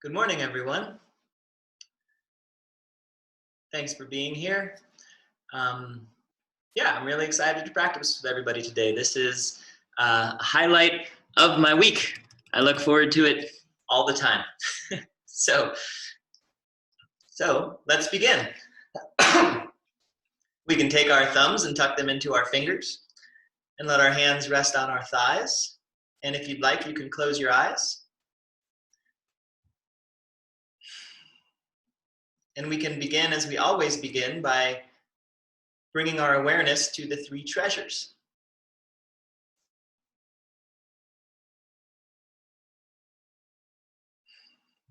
Good morning, everyone. Thanks for being here. I'm really excited to practice with everybody today. This is a highlight of my week. I look forward to it all the time. So let's begin. We can take our thumbs and tuck them into our fingers and let our hands rest on our thighs. And if you'd like, you can close your eyes. And we can begin as we always begin by bringing our awareness to the three treasures.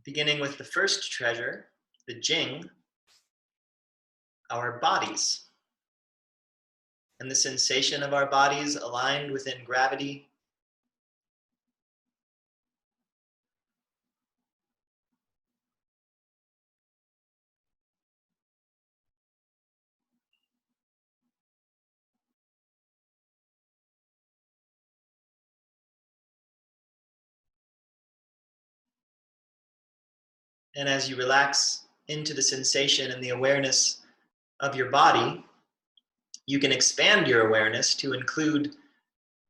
Beginning with the first treasure, the Jing, our bodies, and the sensation of our bodies aligned within gravity. And as you relax into the sensation and the awareness of your body, you can expand your awareness to include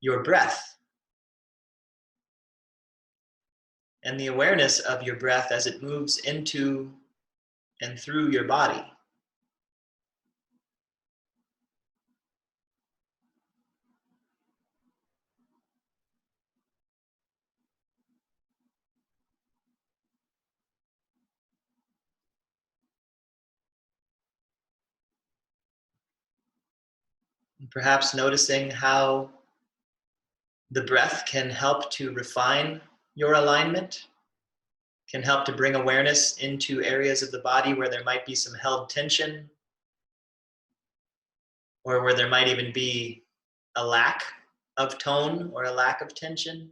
your breath and the awareness of your breath as it moves into and through your body. And perhaps noticing how the breath can help to refine your alignment, can help to bring awareness into areas of the body where there might be some held tension, or where there might even be a lack of tone or a lack of tension.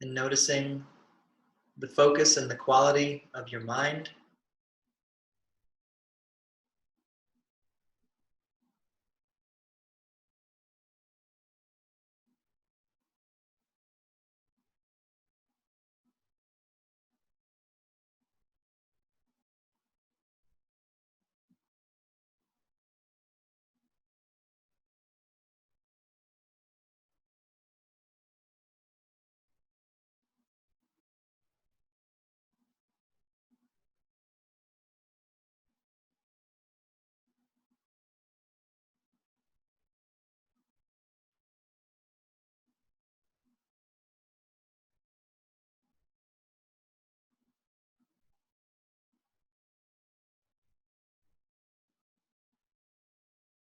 And noticing the focus and the quality of your mind.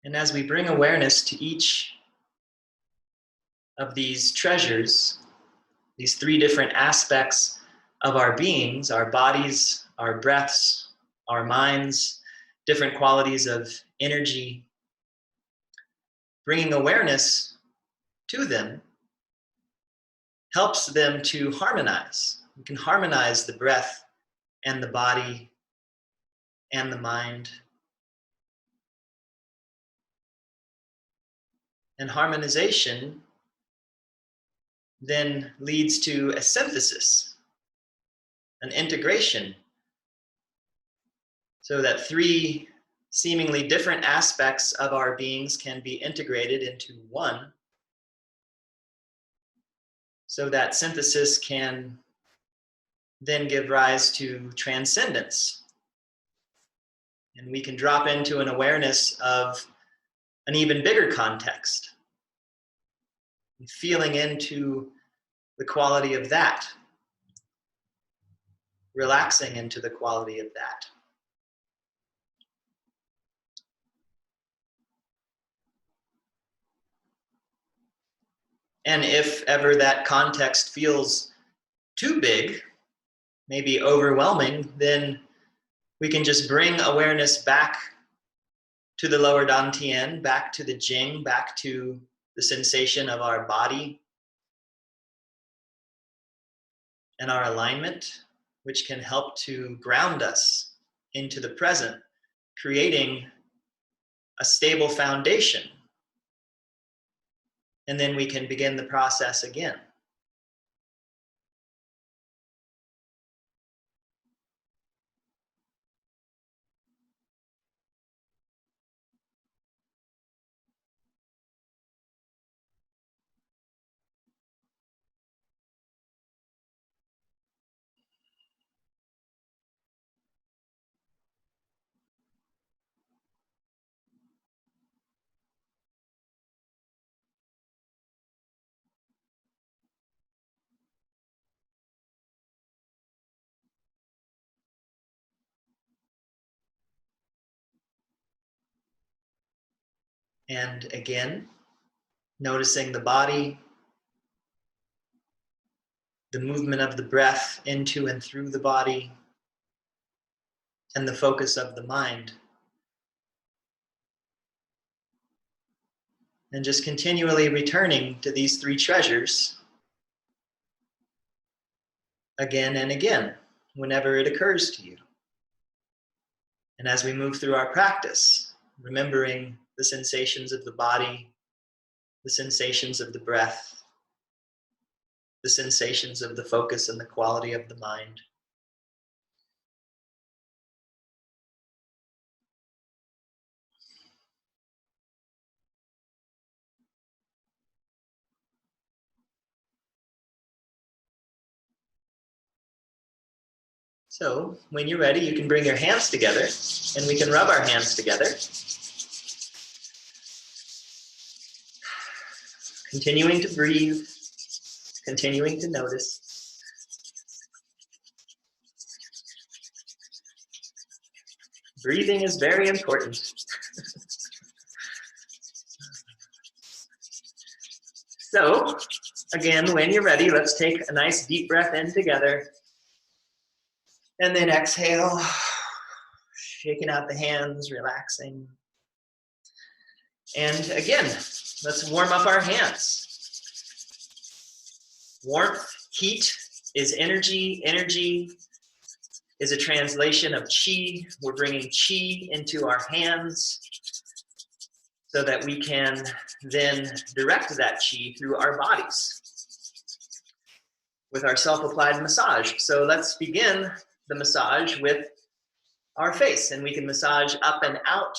And as we bring awareness to each of these treasures, these three different aspects of our beings, our bodies, our breaths, our minds, different qualities of energy, bringing awareness to them helps them to harmonize. We can harmonize the breath and the body and the mind. And harmonization then leads to a synthesis, an integration, so that three seemingly different aspects of our beings can be integrated into one, so that synthesis can then give rise to transcendence. And we can drop into an awareness of an even bigger context, and feeling into the quality of that, relaxing into the quality of that. And if ever that context feels too big, maybe overwhelming, then we can just bring awareness back to the lower dantian, back to the jing, back to the sensation of our body and our alignment, which can help to ground us into the present, creating a stable foundation. And then we can begin the process again. And again, noticing the body, the movement of the breath into and through the body, and the focus of the mind. And just continually returning to these three treasures again and again, whenever it occurs to you. And as we move through our practice, remembering the sensations of the body, the sensations of the breath, the sensations of the focus and the quality of the mind. So when you're ready, you can bring your hands together and we can rub our hands together. Continuing to breathe, continuing to notice. Breathing is very important. So, again, when you're ready, let's take a nice deep breath in together. And then exhale, shaking out the hands, relaxing. And again, let's warm up our hands. Warmth, heat is energy. Energy is a translation of qi. We're bringing qi into our hands so that we can then direct that qi through our bodies with our self-applied massage. So let's begin the massage with our face, and we can massage up and out.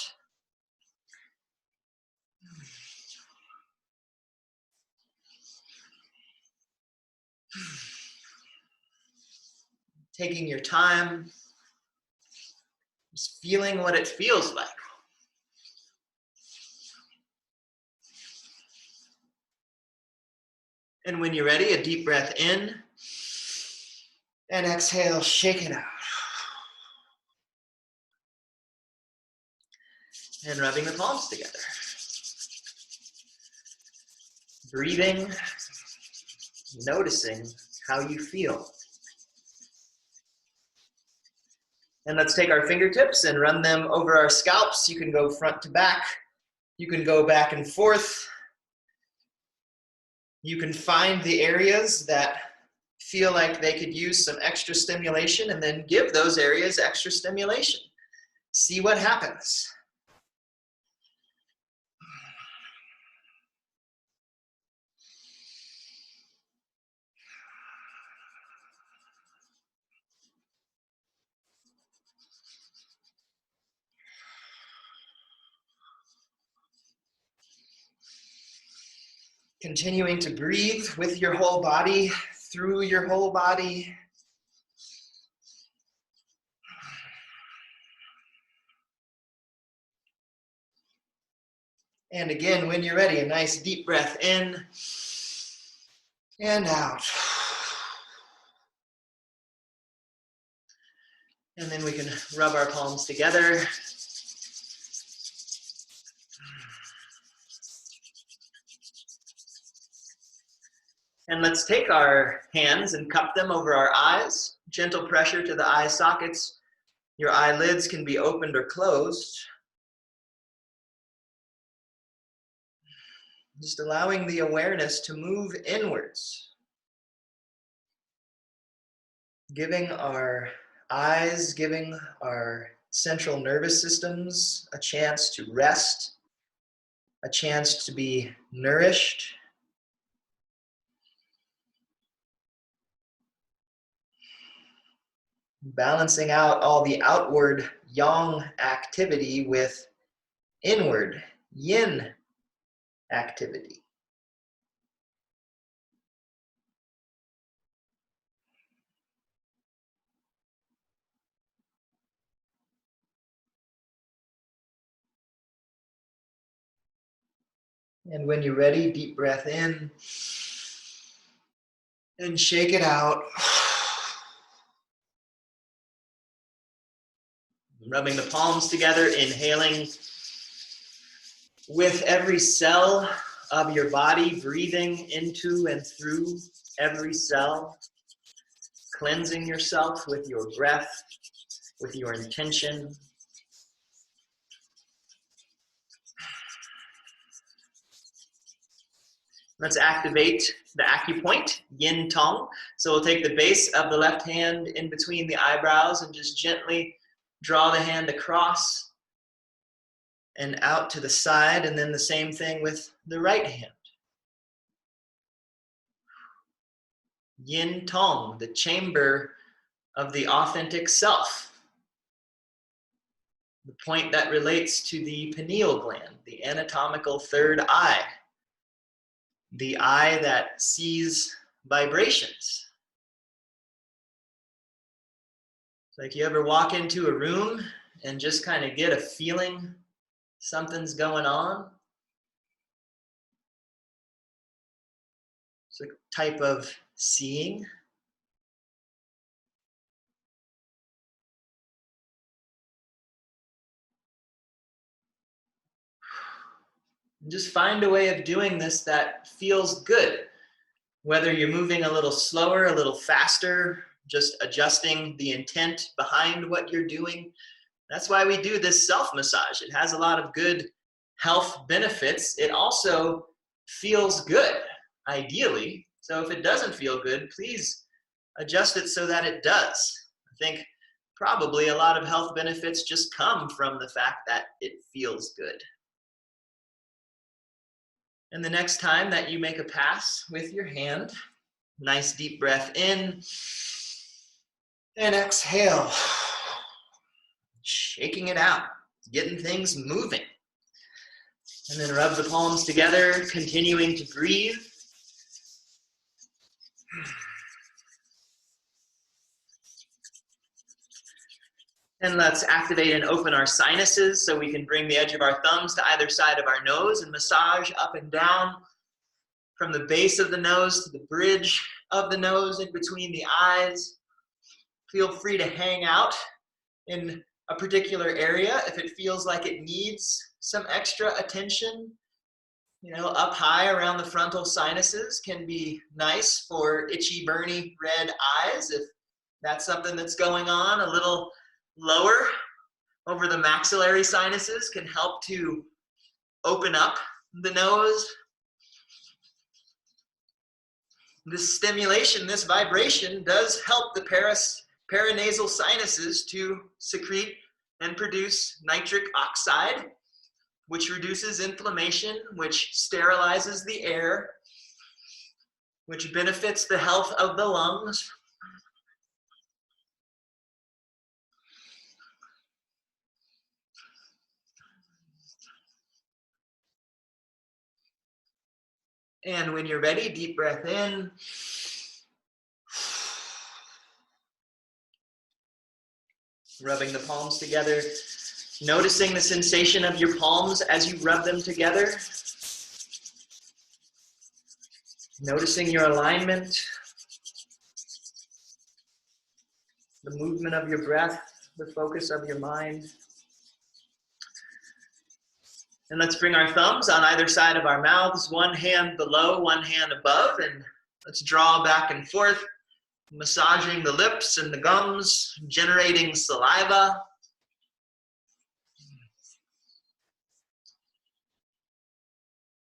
Taking your time, just feeling what it feels like. And when you're ready, a deep breath in, and exhale, shake it out. And rubbing the palms together. Breathing, noticing how you feel. And let's take our fingertips and run them over our scalps. You can go front to back. You can go back and forth. You can find the areas that feel like they could use some extra stimulation and then give those areas extra stimulation. See what happens. Continuing to breathe with your whole body, through your whole body. And again, when you're ready, a nice deep breath in and out. And then we can rub our palms together. And let's take our hands and cup them over our eyes. Gentle pressure to the eye sockets. Your eyelids can be opened or closed. Just allowing the awareness to move inwards. Giving our eyes, giving our central nervous systems a chance to rest, a chance to be nourished. Balancing out all the outward yang activity with inward yin activity. And when you're ready, deep breath in and shake it out. Rubbing the palms together, inhaling with every cell of your body, breathing into and through every cell, cleansing yourself with your breath, with your intention. Let's activate the acupoint, yin tong. So we'll take the base of the left hand in between the eyebrows and just gently draw the hand across and out to the side, and then the same thing with the right hand. Yin tong, the chamber of the authentic self. The point that relates to the pineal gland, the anatomical third eye. The eye that sees vibrations. It's like you ever walk into a room and just kind of get a feeling something's going on. It's a type of seeing. And just find a way of doing this that feels good. Whether you're moving a little slower, a little faster, just adjusting the intent behind what you're doing. That's why we do this self-massage. It has a lot of good health benefits. It also feels good, ideally. So if it doesn't feel good, please adjust it so that it does. I think probably a lot of health benefits just come from the fact that it feels good. And the next time that you make a pass with your hand, nice deep breath in and exhale. Shaking it out, getting things moving. And then rub the palms together, continuing to breathe. And let's activate and open our sinuses so we can bring the edge of our thumbs to either side of our nose and massage up and down from the base of the nose to the bridge of the nose in between the eyes. Feel free to hang out in a particular area if it feels like it needs some extra attention. You know, up high around the frontal sinuses can be nice for itchy, burny, red eyes if that's something that's going on. A little lower over the maxillary sinuses can help to open up the nose. This stimulation, this vibration does help the paranasal sinuses to secrete and produce nitric oxide, which reduces inflammation, which sterilizes the air, which benefits the health of the lungs. And when you're ready, deep breath in. Rubbing the palms together, noticing the sensation of your palms as you rub them together. Noticing your alignment, the movement of your breath, the focus of your mind. And let's bring our thumbs on either side of our mouths, one hand below, one hand above, and Let's draw back and forth, massaging the lips and the gums, generating saliva.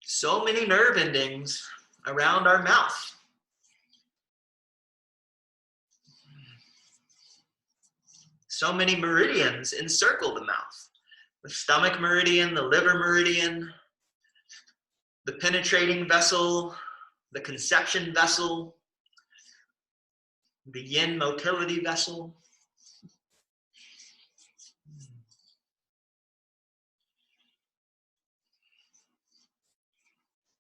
So many nerve endings around our mouth. So many meridians encircle the mouth. The stomach meridian, the liver meridian, the penetrating vessel, the conception vessel, the yin motility vessel.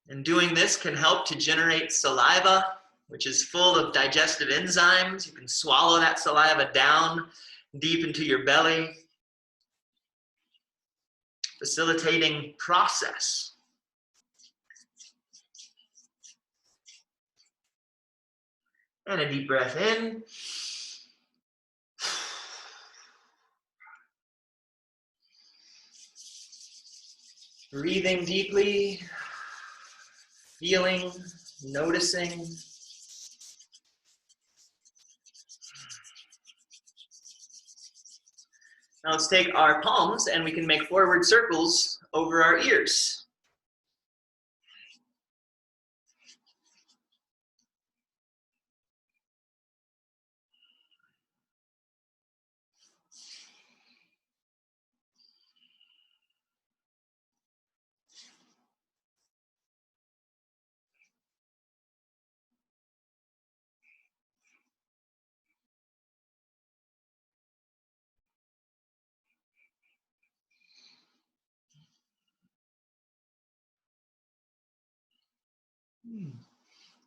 And doing this can help to generate saliva, which is full of digestive enzymes. You can swallow that saliva down deep into your belly, facilitating process. And a deep breath in. Breathing deeply, feeling, noticing. Now let's take our palms and we can make forward circles over our ears.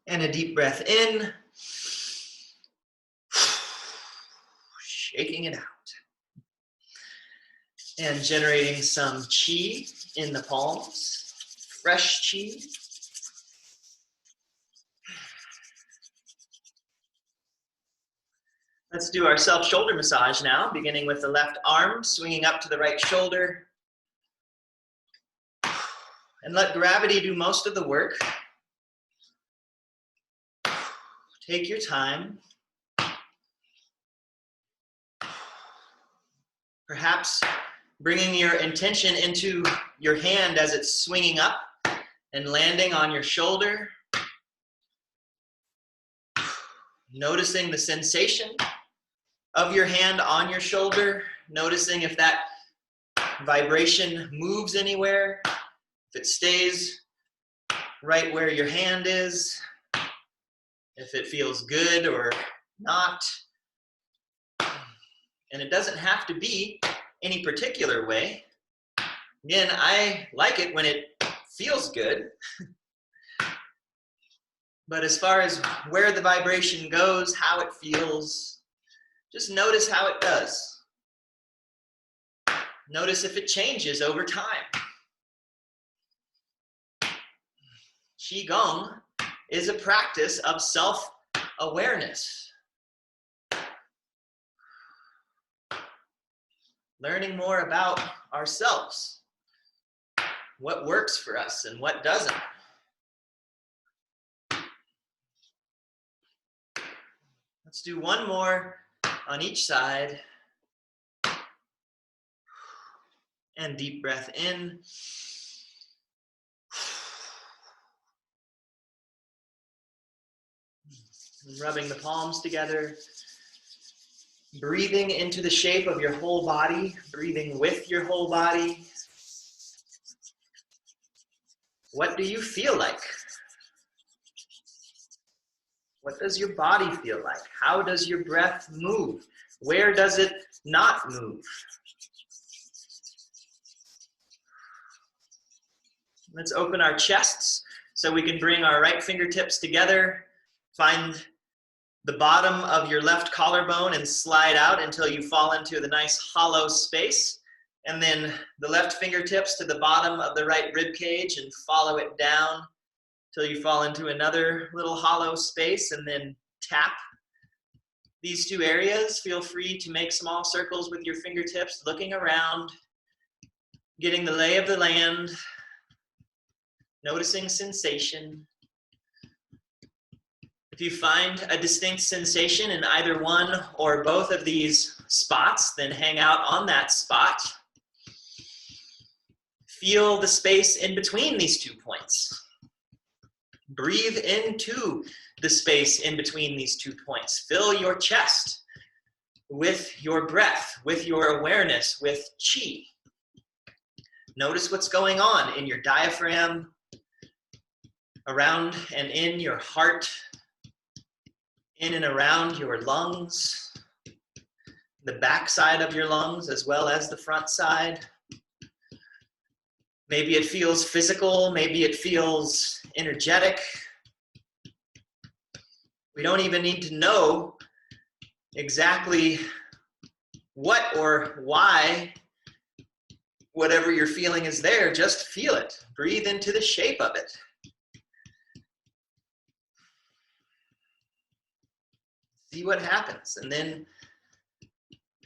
And a deep breath in, shaking it out. And generating some chi in the palms, fresh chi. Let's do our self-shoulder massage now, beginning with the left arm, swinging up to the right shoulder. And let gravity do most of the work. Take your time. Perhaps bringing your intention into your hand as it's swinging up and landing on your shoulder. Noticing the sensation of your hand on your shoulder. Noticing if that vibration moves anywhere. If it stays right where your hand is. If it feels good or not. And it doesn't have to be any particular way. Again, I like it when it feels good. But as far as where the vibration goes, how it feels, just notice how it does. Notice if it changes over time. Qigong is a practice of self-awareness. Learning more about ourselves, what works for us and what doesn't. Let's do one more on each side. And deep breath in. And rubbing the palms together. Breathing into the shape of your whole body, breathing with your whole body. What do you feel like? What does your body feel like? How does your breath move? Where does it not move? Let's open our chests so we can bring our right fingertips together. Find the bottom of your left collarbone and slide out until you fall into the nice hollow space. And then the left fingertips to the bottom of the right rib cage and follow it down till you fall into another little hollow space, and then tap these two areas. Feel free to make small circles with your fingertips, looking around, getting the lay of the land, noticing sensation. If you find a distinct sensation in either one or both of these spots, then hang out on that spot. Feel the space in between these 2 points. Breathe into the space in between these 2 points. Fill your chest with your breath, with your awareness, with Qi. Notice what's going on in your diaphragm, around and in your heart, in and around your lungs, the back side of your lungs as well as the front side. Maybe it feels physical, maybe it feels energetic. We don't even need to know exactly what or why whatever you're feeling is there, just feel it. Breathe into the shape of it. See what happens. And then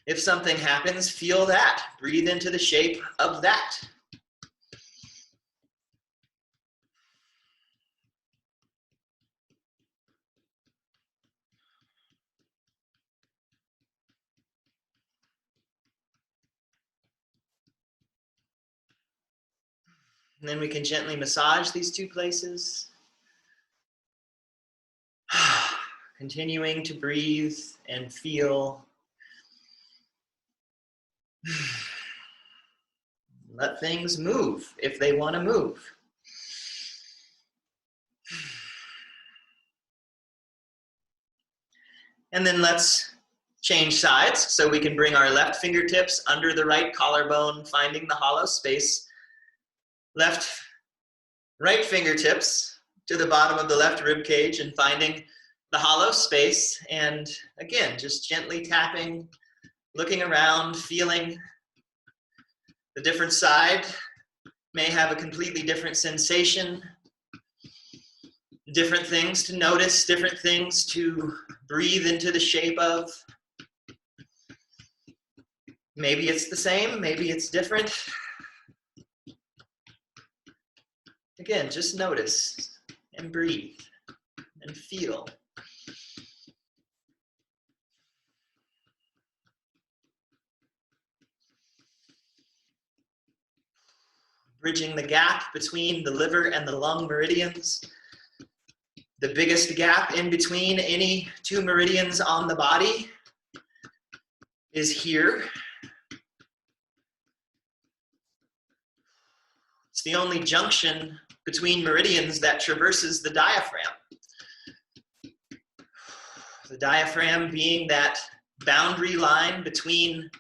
if something happens, feel that. Breathe into the shape of that. And then we can gently massage these 2 places. Continuing to breathe and feel. Let things move if they want to move. And then let's change sides so we can bring our left fingertips under the right collarbone, finding the hollow space. Right fingertips to the bottom of the left rib cage and finding the hollow space. And again, just gently tapping, looking around, feeling the different side may have a completely different sensation, different things to notice, different things to breathe into the shape of. Maybe it's the same, maybe it's different. Again, just notice and breathe and feel. Bridging the gap between the liver and the lung meridians. The biggest gap in between any 2 meridians on the body is here. It's the only junction between meridians that traverses the diaphragm. The diaphragm being that boundary line between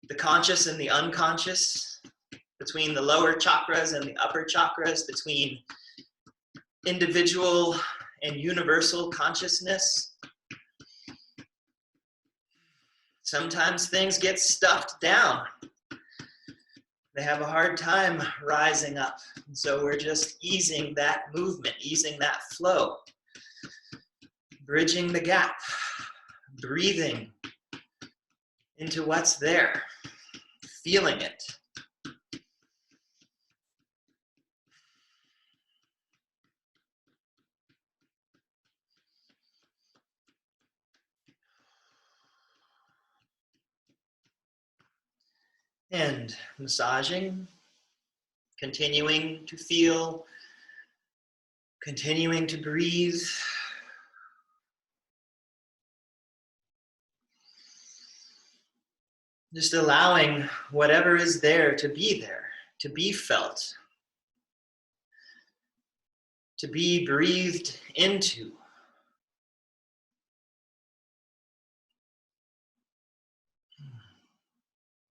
the conscious and the unconscious, between the lower chakras and the upper chakras, between individual and universal consciousness. Sometimes things get stuffed down. They have a hard time rising up. And so we're just easing that movement, easing that flow, bridging the gap, breathing into what's there, feeling it. And massaging, continuing to feel, continuing to breathe. Just allowing whatever is there, to be felt, to be breathed into.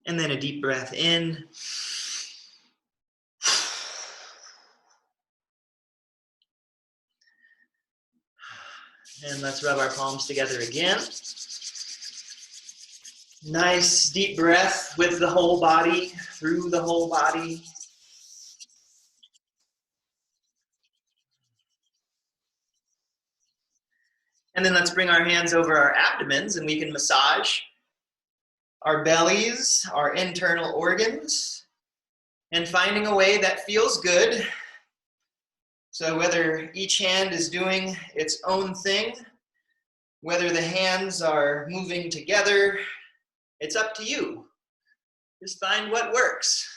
And then a deep breath in. And let's rub our palms together again. Nice deep breath with the whole body, through the whole body. And then let's bring our hands over our abdomens and we can massage our bellies, our internal organs, and finding a way that feels good So whether each hand is doing its own thing, whether the hands are moving together, it's up to you. Just find what works.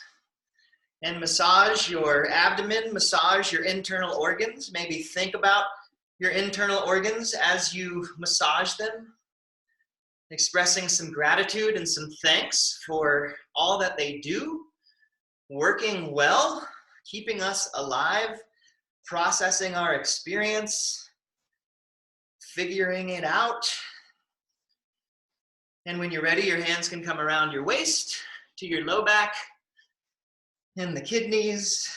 And massage your abdomen, massage your internal organs. Maybe think about your internal organs as you massage them, expressing some gratitude and some thanks for all that they do, working well, keeping us alive, processing our experience, figuring it out. And when you're ready, your hands can come around your waist to your low back and the kidneys,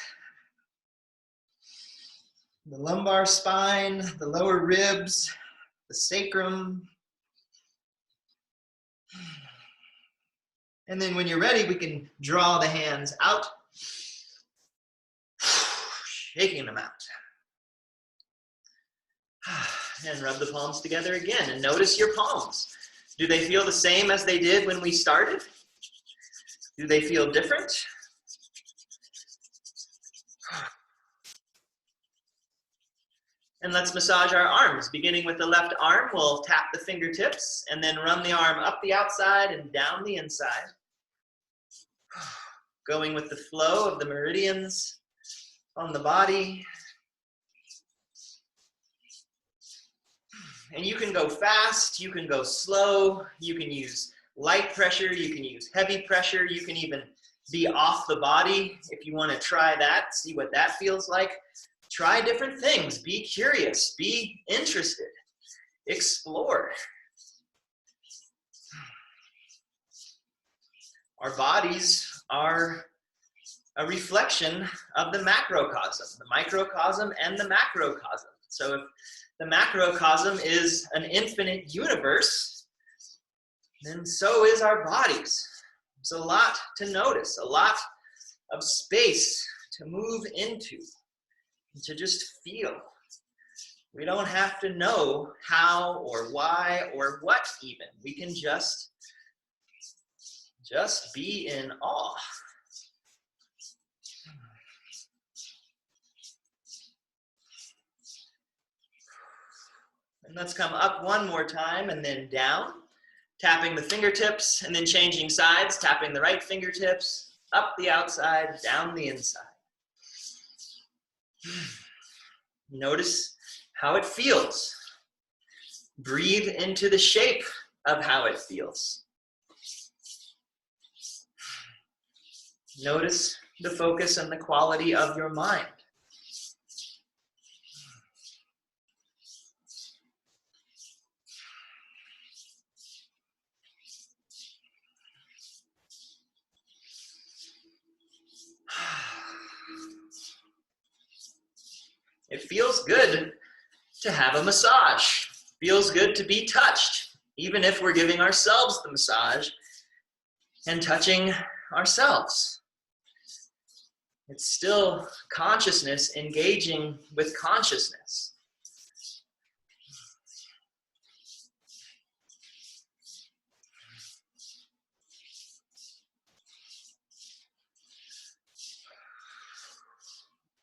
the lumbar spine, the lower ribs, the sacrum. And then when you're ready, we can draw the hands out, shaking them out. And rub the palms together again and notice your palms. Do they feel the same as they did when we started? Do they feel different? And let's massage our arms. Beginning with the left arm, we'll tap the fingertips and then run the arm up the outside and down the inside. Going with the flow of the meridians on the body. And you can go fast, you can go slow, you can use light pressure, you can use heavy pressure, you can even be off the body if you want to try that, see what that feels like. Try different things, be curious, be interested, explore. Our bodies are a reflection of the macrocosm, the microcosm and the macrocosm. So if the macrocosm is an infinite universe, then so is our bodies. There's a lot to notice, a lot of space to move into, to just feel. We don't have to know how or why or what even. We can just be in awe. And let's come up one more time and then down, tapping the fingertips and then changing sides, tapping the right fingertips, up the outside, down the inside. Notice how it feels. Breathe into the shape of how it feels. Notice the focus and the quality of your mind. It feels good to have a massage. Feels good to be touched, even if we're giving ourselves the massage and touching ourselves. It's still consciousness engaging with consciousness.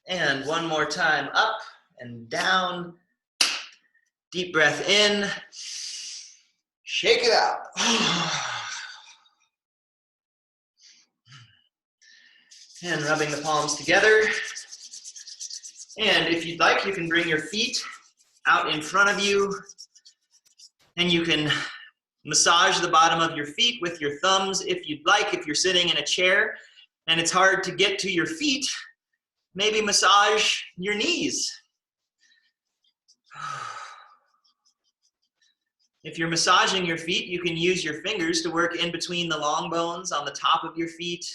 And one more time, up and down. Deep breath in. Shake it out. And rubbing the palms together. And if you'd like, you can bring your feet out in front of you. And you can massage the bottom of your feet with your thumbs if you'd like. If you're sitting in a chair and it's hard to get to your feet, maybe massage your knees. If you're massaging your feet, you can use your fingers to work in between the long bones on the top of your feet.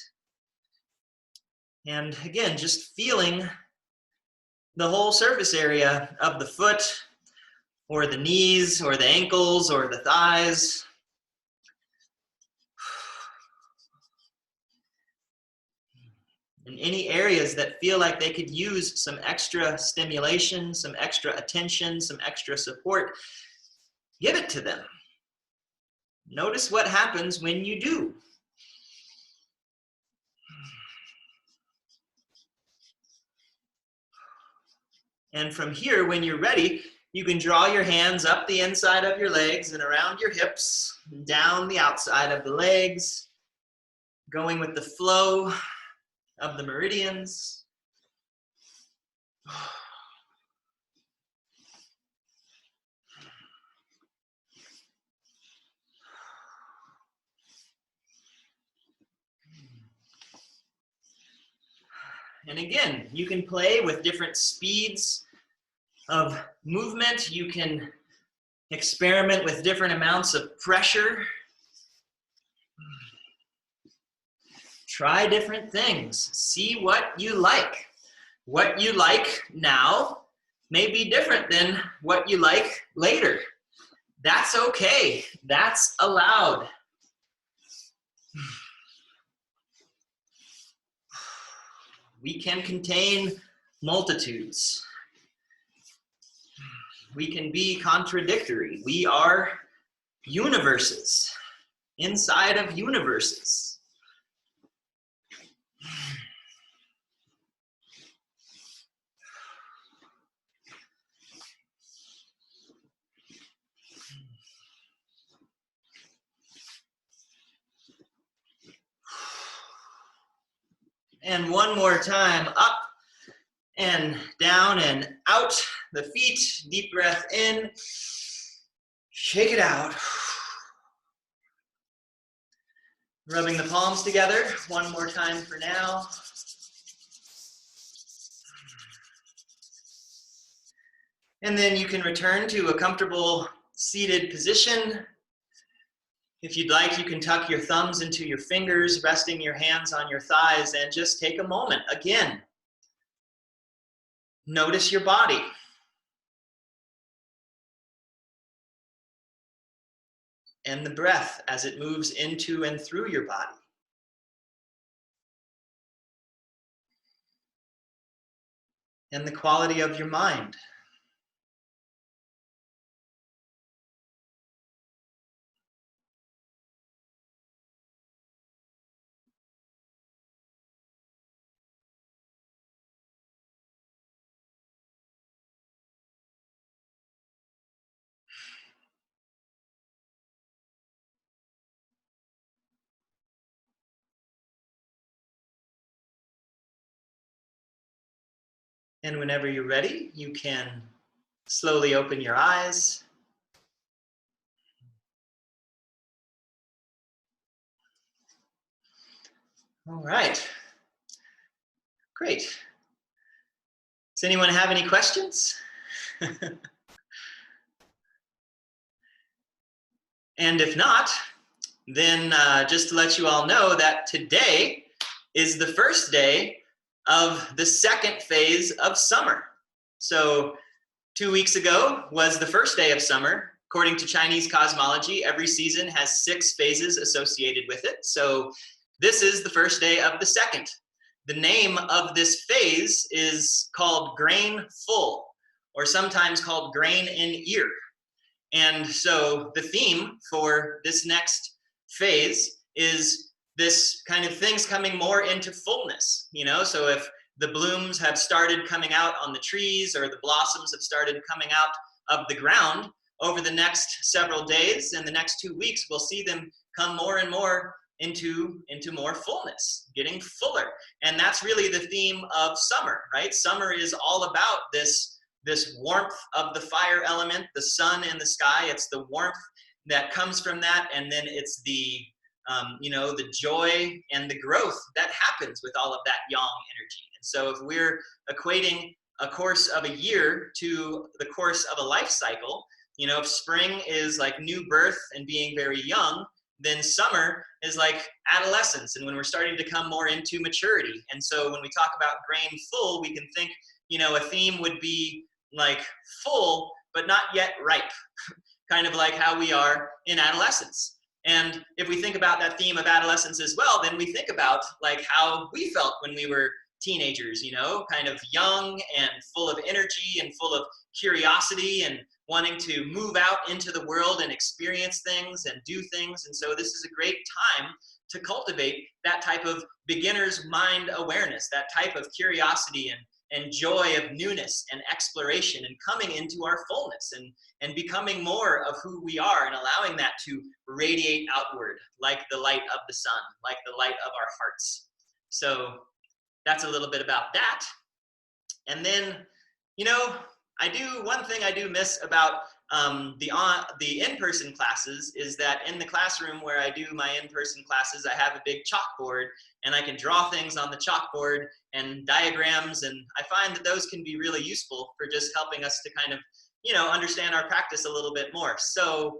And again, just feeling the whole surface area of the foot, or the knees, or the ankles, or the thighs. In any areas that feel like they could use some extra stimulation, some extra attention, some extra support, give it to them. Notice what happens when you do. And from here, when you're ready, you can draw your hands up the inside of your legs and around your hips, down the outside of the legs, going with the flow of the meridians. And again, you can play with different speeds of movement. You can experiment with different amounts of pressure. Try different things. See what you like. What you like now may be different than what you like later. That's okay. That's allowed. We can contain multitudes. We can be contradictory. We are universes inside of universes. And one more time, up and down and out the feet. Deep breath in, shake it out. Rubbing the palms together, one more time for now. And then you can return to a comfortable seated position. If you'd like, you can tuck your thumbs into your fingers, resting your hands on your thighs, and just take a moment. Again, notice your body. And the breath as it moves into and through your body. And the quality of your mind. And whenever you're ready, you can slowly open your eyes. All right. Great. Does anyone have any questions? And if not, then just to let you all know that today is the first day of the second phase of summer. So 2 weeks ago was the first day of summer. According to Chinese cosmology, every season has 6 phases associated with it. So this is the first day of the second. The name of this phase is called grain full, or sometimes called grain in ear. And so the theme for this next phase is this kind of things coming more into fullness, you know? So if the blooms have started coming out on the trees or the blossoms have started coming out of the ground, over the next several days and the next 2 weeks, we'll see them come more and more into more fullness, getting fuller. And that's really the theme of summer, right? Summer is all about this warmth of the fire element, the sun in the sky. It's the warmth that comes from that, and then it's the the joy and the growth that happens with all of that yang energy. And so if we're equating a course of a year to the course of a life cycle, you know, if spring is like new birth and being very young, then summer is like adolescence and when we're starting to come more into maturity. And so when we talk about grain full, we can think, you know, a theme would be like full, but not yet ripe, kind of like how we are in adolescence. And if we think about that theme of adolescence as well, then we think about like how we felt when we were teenagers, you know, kind of young and full of energy and full of curiosity and wanting to move out into the world and experience things and do things. And so this is a great time to cultivate that type of beginner's mind awareness, that type of curiosity and joy of newness and exploration and coming into our fullness and becoming more of who we are and allowing that to radiate outward like the light of the sun, like the light of our hearts. So that's a little bit about that. And then, you know, one thing I do miss about the in-person classes is that in the classroom where I do my in-person classes, I have a big chalkboard and I can draw things on the chalkboard and diagrams, and I find that those can be really useful for just helping us to kind of, you know, understand our practice a little bit more. So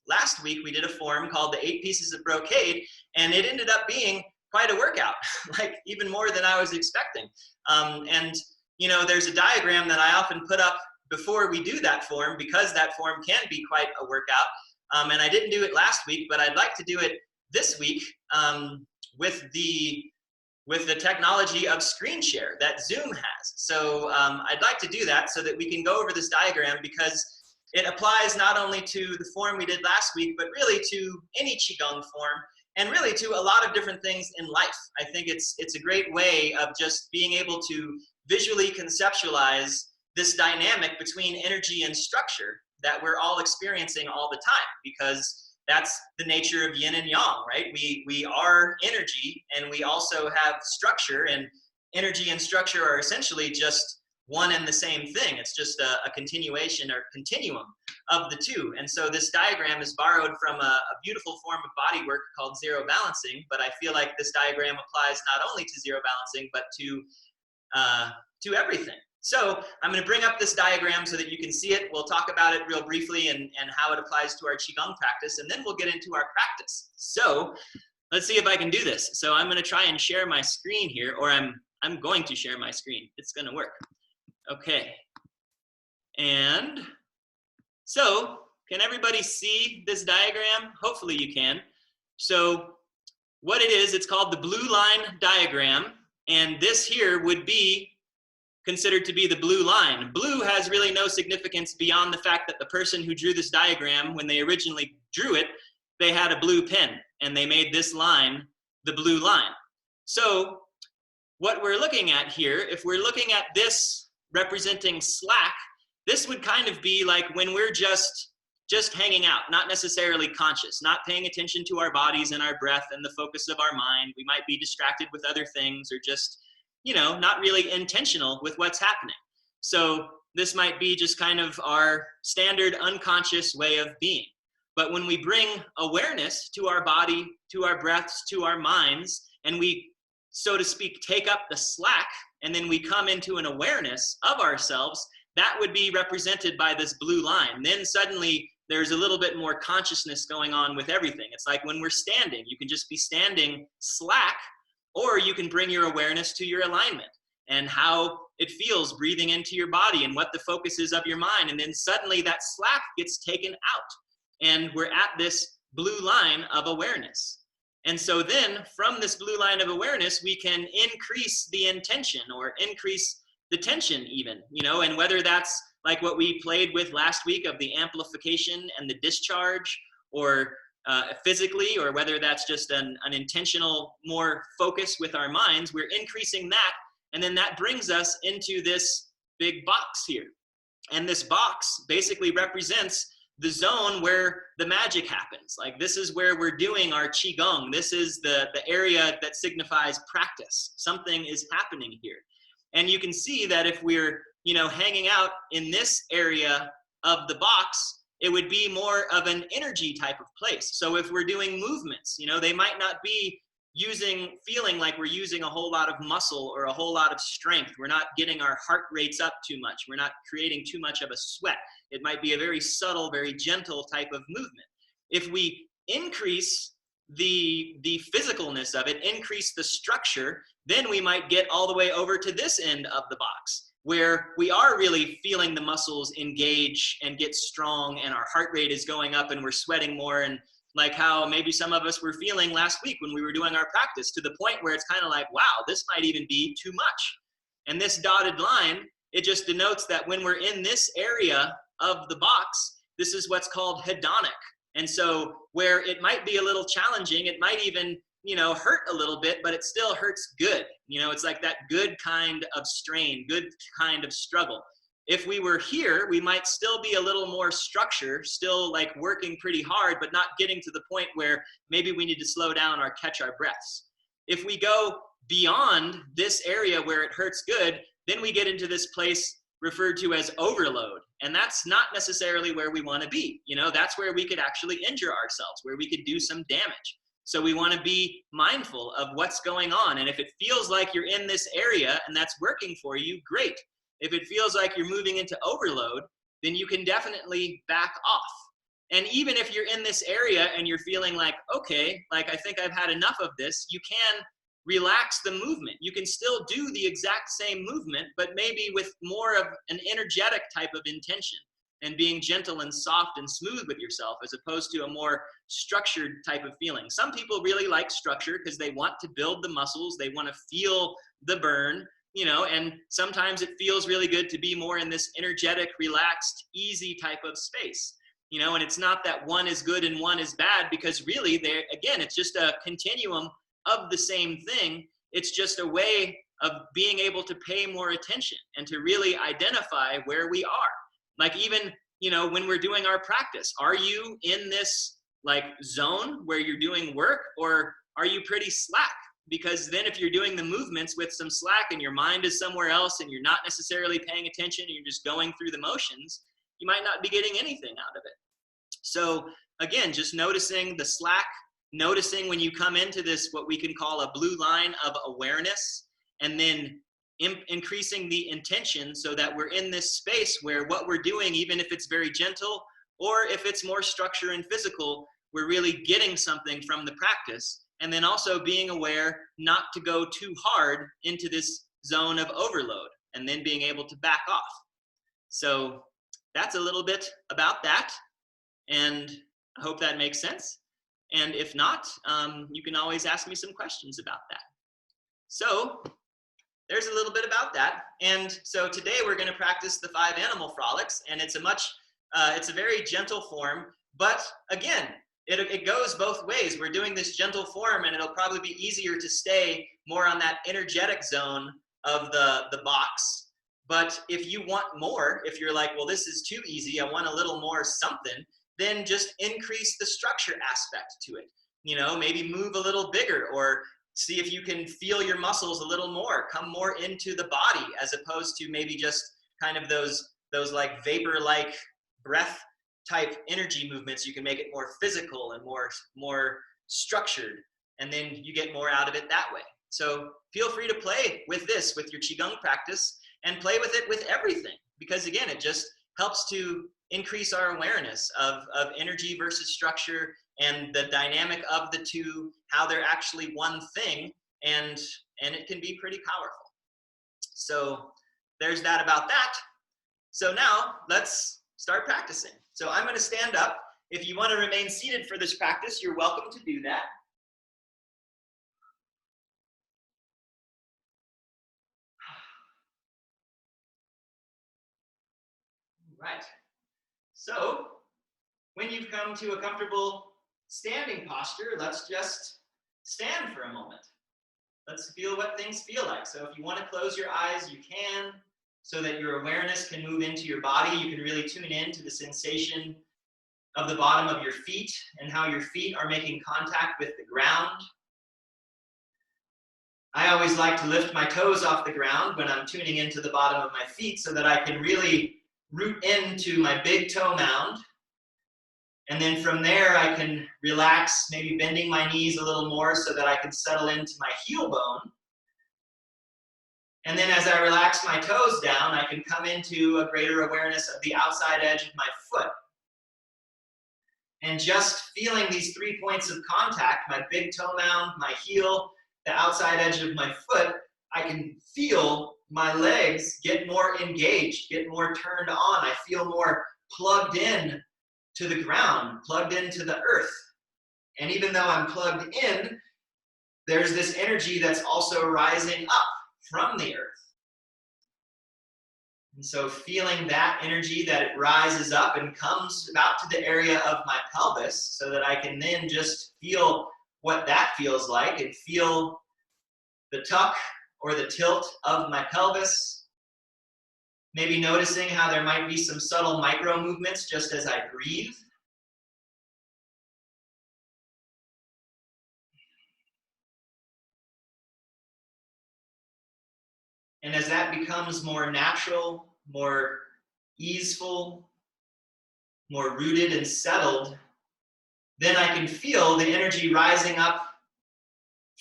last week we did a form called the 8 Pieces of Brocade, and it ended up being quite a workout, like even more than I was expecting. And you know, there's a diagram that I often put up before we do that form because that form can be quite a workout. And I didn't do it last week, but I'd like to do it this week with the technology of screen share that Zoom has. So I'd like to do that so that we can go over this diagram, because it applies not only to the form we did last week, but really to any Qigong form, and really to a lot of different things in life. I think it's a great way of just being able to visually conceptualize this dynamic between energy and structure that we're all experiencing all the time, because that's the nature of yin and yang, right? We are energy, and we also have structure, and energy and structure are essentially just one and the same thing. It's just a continuation or continuum of the two. And so this diagram is borrowed from a beautiful form of body work called zero balancing, but I feel like this diagram applies not only to zero balancing, but to everything. So I'm going to bring up this diagram so that you can see it. We'll talk about it real briefly and how it applies to our Qigong practice, and then we'll get into our practice. So let's see if I can do this. So I'm going to try and share my screen here, or I'm going to share my screen. It's going to work. Okay. And so can everybody see this diagram? Hopefully you can. So what it is, it's called the blue line diagram. And this here would be considered to be the blue line. Blue has really no significance beyond the fact that the person who drew this diagram, when they originally drew it, they had a blue pen and they made this line the blue line. So what we're looking at here, if we're looking at this representing slack, this would kind of be like when we're just hanging out, not necessarily conscious, not paying attention to our bodies and our breath and the focus of our mind. We might be distracted with other things, or just, you know, not really intentional with what's happening. So this might be just kind of our standard unconscious way of being. But when we bring awareness to our body, to our breaths, to our minds, and we, so to speak, take up the slack, and then we come into an awareness of ourselves, that would be represented by this blue line. Then suddenly there's a little bit more consciousness going on with everything. It's like when we're standing, you can just be standing slack, or you can bring your awareness to your alignment and how it feels breathing into your body and what the focus is of your mind. And then suddenly that slack gets taken out and we're at this blue line of awareness. And so then from this blue line of awareness, we can increase the intention or increase the tension even, you know, and whether that's like what we played with last week of the amplification and the discharge, or physically, or whether that's just an intentional more focus with our minds, we're increasing that. And then that brings us into this big box here. And this box basically represents the zone where the magic happens. Like this is where we're doing our Qigong. This is the area that signifies practice. Something is happening here. And you can see that if we're, you know, hanging out in this area of the box, it would be more of an energy type of place. So if we're doing movements, you know, they might not be feeling like we're using a whole lot of muscle or a whole lot of strength. We're not getting our heart rates up too much. We're not creating too much of a sweat. It might be a very subtle, very gentle type of movement. If we increase the physicalness of it, increase the structure, then we might get all the way over to this end of the box, where we are really feeling the muscles engage and get strong, and our heart rate is going up and we're sweating more, and like how maybe some of us were feeling last week when we were doing our practice, to the point where it's kind of like, wow, this might even be too much. And this dotted line, it just denotes that when we're in this area of the box, this is what's called hedonic. And so where it might be a little challenging, it might even, hurt a little bit, but it still hurts good. It's like that good kind of strain, good kind of struggle. If we were here, we might still be a little more structure, still like working pretty hard, but not getting to the point where maybe we need to slow down or catch our breaths. If we go beyond this area where it hurts good, then we get into this place referred to as overload. And that's not necessarily where we want to be. That's where we could actually injure ourselves, where we could do some damage. So we want to be mindful of what's going on. And if it feels like you're in this area and that's working for you, great. If it feels like you're moving into overload, then you can definitely back off. And even if you're in this area and you're feeling like, okay, like I think I've had enough of this, you can relax the movement. You can still do the exact same movement, but maybe with more of an energetic type of intention and being gentle and soft and smooth with yourself, as opposed to a more structured type of feeling. Some people really like structure because they want to build the muscles, they want to feel the burn, and sometimes it feels really good to be more in this energetic, relaxed, easy type of space. And it's not that one is good and one is bad, because really, again, it's just a continuum of the same thing. It's just a way of being able to pay more attention and to really identify where we are. Like even, when we're doing our practice, are you in this like zone where you're doing work, or are you pretty slack? Because then if you're doing the movements with some slack and your mind is somewhere else and you're not necessarily paying attention and you're just going through the motions, you might not be getting anything out of it. So again, just noticing the slack, noticing when you come into this, what we can call a blue line of awareness, and then increasing the intention so that we're in this space where what we're doing, even if it's very gentle or if it's more structure and physical, we're really getting something from the practice. And then also being aware not to go too hard into this zone of overload, and then being able to back off. So that's a little bit about that, and I hope that makes sense. And if not, you can always ask me some questions about that. So there's a little bit about that. And so today we're going to practice the 5 Animal Frolics, and it's a very gentle form, but again, it goes both ways. We're doing this gentle form, and it'll probably be easier to stay more on that energetic zone of the box. But if you want more, if you're like, well, this is too easy, I want a little more something, then just increase the structure aspect to it. Maybe move a little bigger, or see if you can feel your muscles a little more, come more into the body, as opposed to maybe just kind of those like vapor-like breath type energy movements. You can make it more physical and more structured, and then you get more out of it that way. So feel free to play with this with your Qigong practice, and play with it with everything, because again, it just helps to increase our awareness of energy versus structure, and the dynamic of the two, how they're actually one thing, and it can be pretty powerful. So there's that about that. So now let's start practicing. So I'm going to stand up. If you want to remain seated for this practice, you're welcome to do that. Right. So when you've come to a comfortable standing posture, let's just stand for a moment. Let's feel what things feel like. So if you want to close your eyes, you can, so that your awareness can move into your body. You can really tune in to the sensation of the bottom of your feet and how your feet are making contact with the ground. I always like to lift my toes off the ground when I'm tuning into the bottom of my feet, so that I can really root into my big toe mound. And then from there, I can relax, maybe bending my knees a little more so that I can settle into my heel bone. And then as I relax my toes down, I can come into a greater awareness of the outside edge of my foot. And just feeling these 3 points of contact, my big toe mound, my heel, the outside edge of my foot, I can feel my legs get more engaged, get more turned on. I feel more plugged in to the ground, plugged into the earth. And even though I'm plugged in, there's this energy that's also rising up from the earth. And so feeling that energy, that it rises up and comes about to the area of my pelvis, so that I can then just feel what that feels like and feel the tuck or the tilt of my pelvis. Maybe noticing how there might be some subtle micro movements just as I breathe. And as that becomes more natural, more easeful, more rooted and settled, then I can feel the energy rising up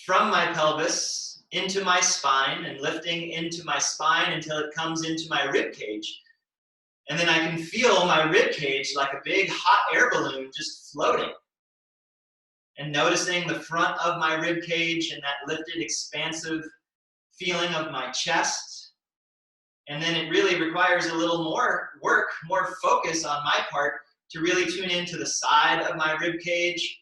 from my pelvis into my spine and lifting into my spine until it comes into my rib cage. And then I can feel my rib cage like a big hot air balloon just floating. And noticing the front of my rib cage and that lifted, expansive feeling of my chest. And then it really requires a little more work, more focus on my part to really tune into the side of my rib cage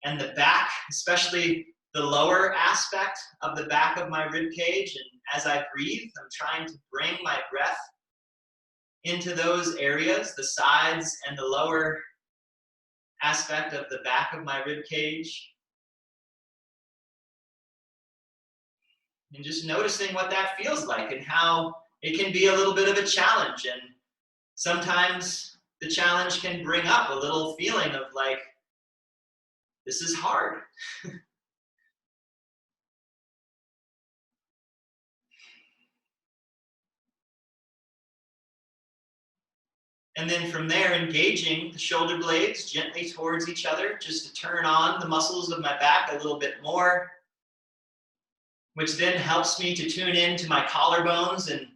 and the back, especially the lower aspect of the back of my rib cage. And as I breathe, I'm trying to bring my breath into those areas, the sides and the lower aspect of the back of my rib cage. And just noticing what that feels like and how it can be a little bit of a challenge. And sometimes the challenge can bring up a little feeling of like, this is hard. And then from there, engaging the shoulder blades gently towards each other, just to turn on the muscles of my back a little bit more, which then helps me to tune into my collarbones and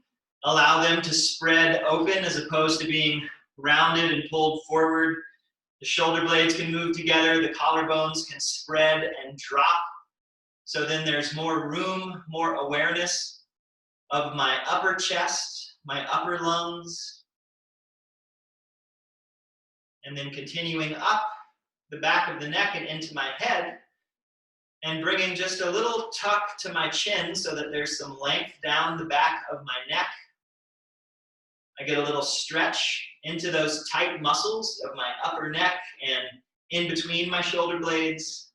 allow them to spread open as opposed to being rounded and pulled forward. The shoulder blades can move together, the collarbones can spread and drop. So then there's more room, more awareness of my upper chest, my upper lungs, and then continuing up the back of the neck and into my head, and bringing just a little tuck to my chin so that there's some length down the back of my neck. I get a little stretch into those tight muscles of my upper neck and in between my shoulder blades.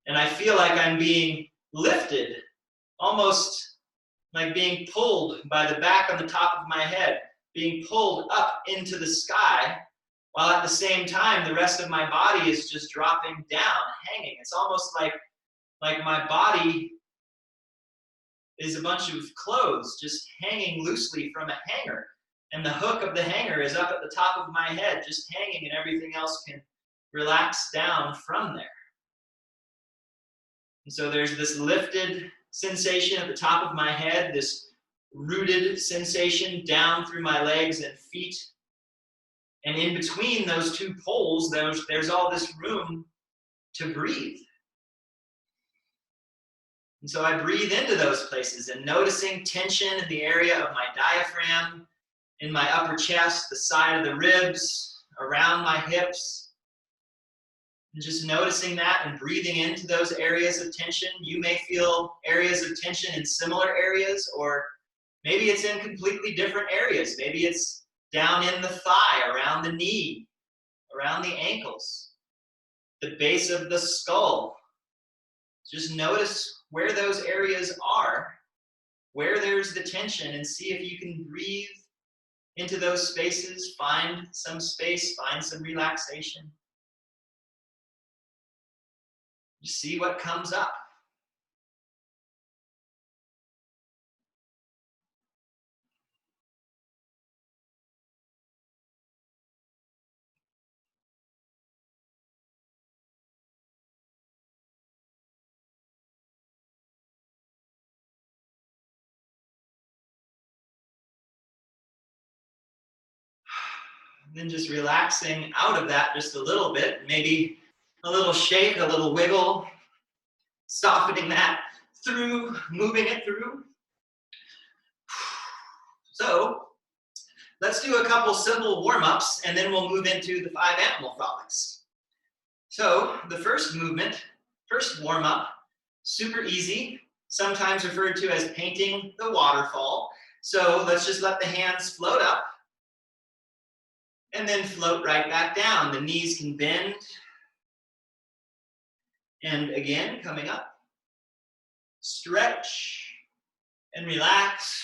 And I feel like I'm being lifted, almost like being pulled by the back on the top of my head, being pulled up into the sky, while at the same time, the rest of my body is just dropping down, hanging. It's almost like my body is a bunch of clothes just hanging loosely from a hanger. And the hook of the hanger is up at the top of my head, just hanging, and everything else can relax down from there. And so there's this lifted sensation at the top of my head, this rooted sensation down through my legs and feet. And in between those two poles, there's all this room to breathe. And so I breathe into those places and noticing tension in the area of my diaphragm, in my upper chest, the side of the ribs, around my hips. And just noticing that and breathing into those areas of tension. You may feel areas of tension in similar areas, or maybe it's in completely different areas. Maybe it's down in the thigh, around the knee, around the ankles, the base of the skull. Just notice where those areas are, where there's the tension, and see if you can breathe into those spaces, find some space, find some relaxation. Just see what comes up. And then just relaxing out of that just a little bit, maybe a little shake, a little wiggle, softening that through, moving it through. So let's do a couple simple warm-ups and then we'll move into the 5 Animal Frolics. So the first movement, first warm-up, super easy, sometimes referred to as painting the waterfall. So let's just let the hands float up and then float right back down. The knees can bend And again, coming up. Stretch and relax.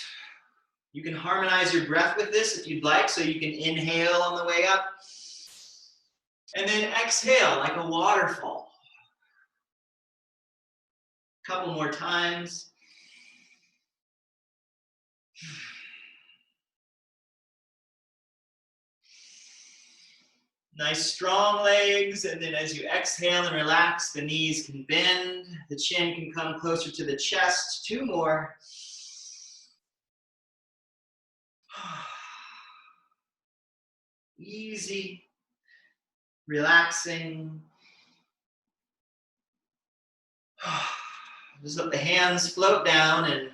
You can harmonize your breath with this if you'd like, so you can inhale on the way up. And then exhale like a waterfall. A couple more times. Nice strong legs, and then as you exhale and relax, the knees can bend, the chin can come closer to the chest. 2 more. Easy, relaxing. Just let the hands float down and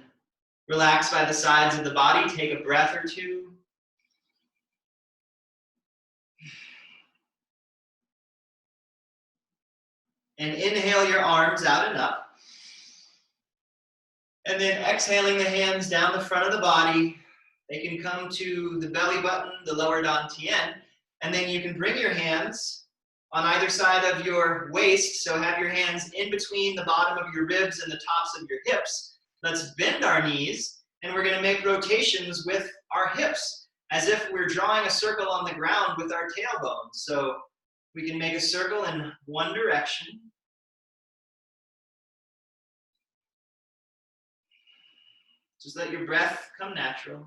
relax by the sides of the body. Take a breath or 2. And inhale your arms out and up. And then exhaling the hands down the front of the body. They can come to the belly button, the lower dantian. And then you can bring your hands on either side of your waist. So have your hands in between the bottom of your ribs and the tops of your hips. Let's bend our knees. And we're going to make rotations with our hips, as if we're drawing a circle on the ground with our tailbone. So we can make a circle in one direction. Just let your breath come natural.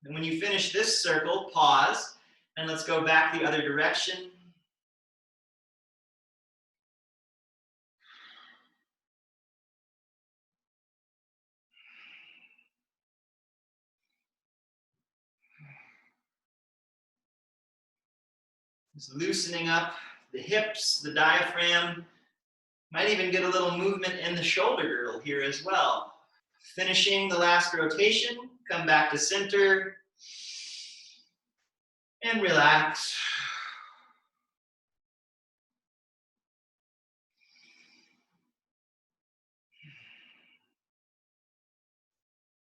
And when you finish this circle, pause, and let's go back the other direction. Just loosening up the hips, the diaphragm. Might even get a little movement in the shoulder girdle here as well. Finishing the last rotation, come back to center and relax.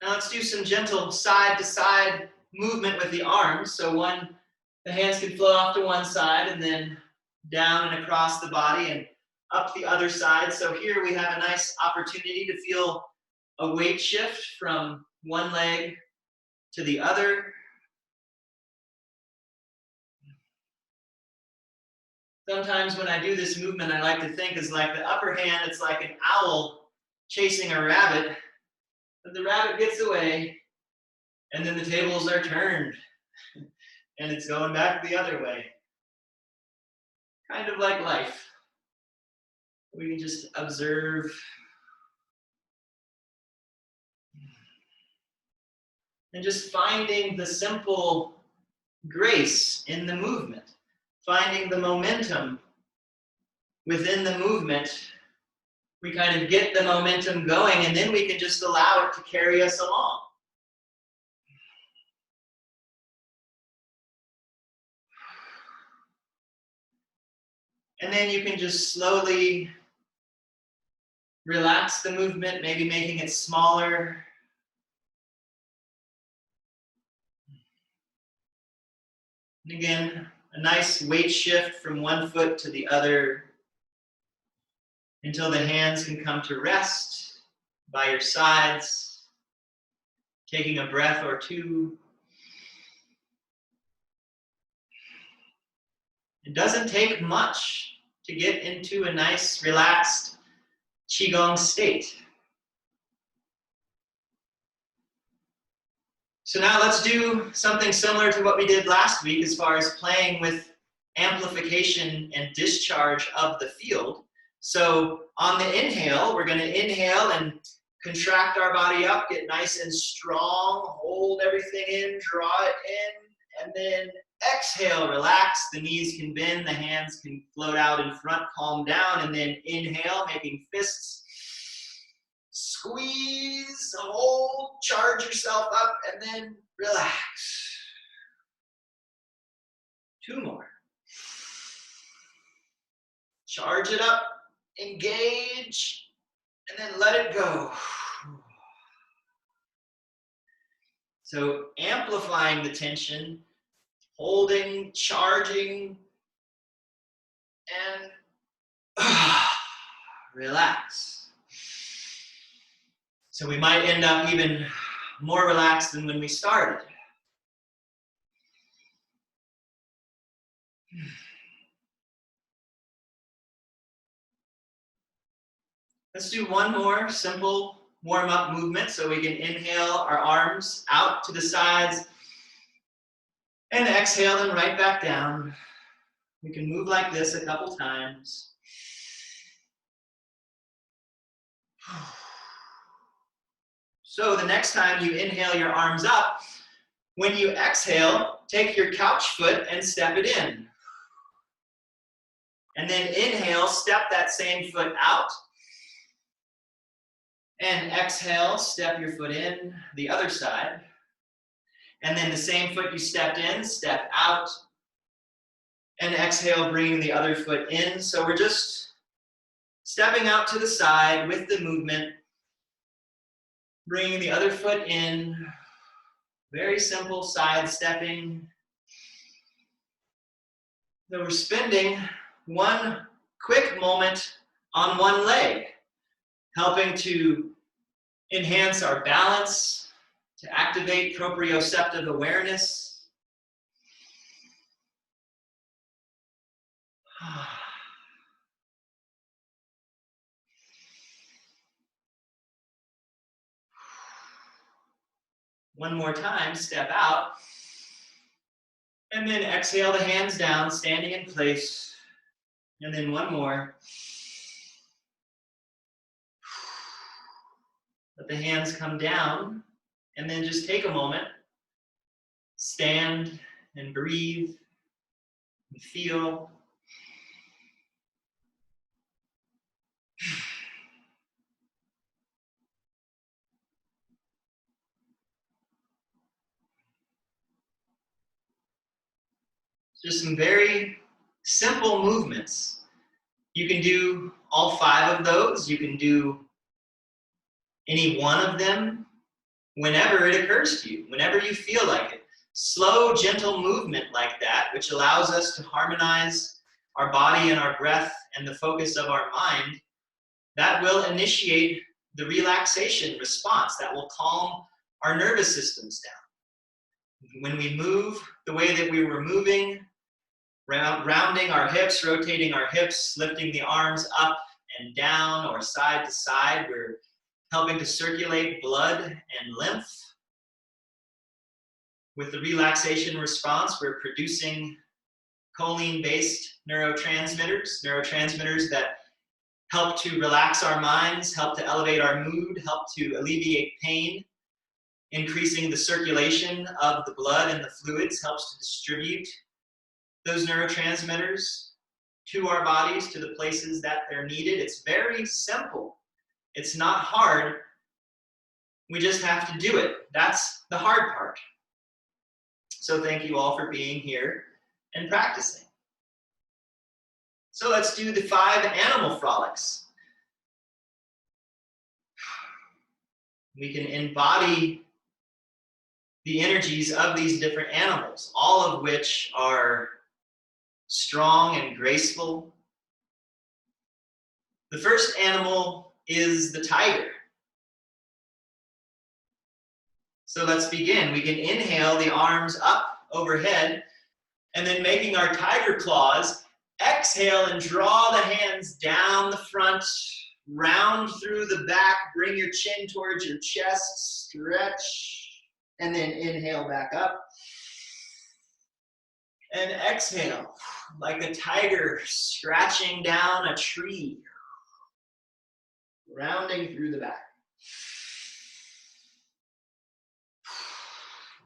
Now let's do some gentle side to side movement with the arms. So the hands can flow off to one side and then down and across the body and up the other side. So here we have a nice opportunity to feel a weight shift from one leg to the other. Sometimes when I do this movement, I like to think is like the upper hand, it's like an owl chasing a rabbit, but the rabbit gets away and then the tables are turned and it's going back the other way. Kind of like life. We can just observe. And just finding the simple grace in the movement. Finding the momentum within the movement. We kind of get the momentum going and then we can just allow it to carry us along. And then you can just slowly relax the movement, maybe making it smaller. And again, a nice weight shift from one foot to the other until the hands can come to rest by your sides, taking a breath or 2. It doesn't take much to get into a nice, relaxed Qigong state. So now let's do something similar to what we did last week as far as playing with amplification and discharge of the field. So on the inhale, we're going to inhale and contract our body up, get nice and strong, hold everything in, draw it in, and then exhale, relax, the knees can bend, the hands can float out in front, calm down, and then inhale, making fists, squeeze, hold, charge yourself up, and then relax. 2 more. Charge it up, engage, and then let it go. So amplifying the tension, holding, charging, and relax. So we might end up even more relaxed than when we started. Let's do one more simple warm-up movement so we can inhale our arms out to the sides and exhale them right back down. We can move like this a couple times. So the next time you inhale your arms up, when you exhale, take your couch foot and step it in. And then inhale, step that same foot out. And exhale, step your foot in the other side. And then the same foot you stepped in, step out. And exhale, bringing the other foot in. So we're just stepping out to the side with the movement, bringing the other foot in. Very simple side stepping. So we're spending one quick moment on one leg, helping to enhance our balance, to activate proprioceptive awareness. One more time, step out. And then exhale the hands down, standing in place. And then one more. Let the hands come down. And then just take a moment. Stand and breathe and feel. Just some very simple movements. You can do all 5 of those. You can do any one of them whenever it occurs to you, whenever you feel like it. Slow, gentle movement like that, which allows us to harmonize our body and our breath and the focus of our mind, that will initiate the relaxation response, that will calm our nervous systems down. When we move the way that we were moving, rounding our hips, rotating our hips, lifting the arms up and down or side to side, we're helping to circulate blood and lymph. With the relaxation response, we're producing choline-based neurotransmitters that help to relax our minds, help to elevate our mood, help to alleviate pain. Increasing the circulation of the blood and the fluids helps to distribute those neurotransmitters to our bodies, to the places that they're needed. It's very simple. It's not hard. We just have to do it. That's the hard part. So thank you all for being here and practicing. So let's do the 5 Animal Frolics. We can embody the energies of these different animals, all of which are strong and graceful. The first animal is the tiger. So let's begin. We can inhale the arms up overhead, and then making our tiger claws, exhale and draw the hands down the front, round through the back, bring your chin towards your chest, stretch, and then inhale back up. And exhale, like a tiger scratching down a tree, rounding through the back.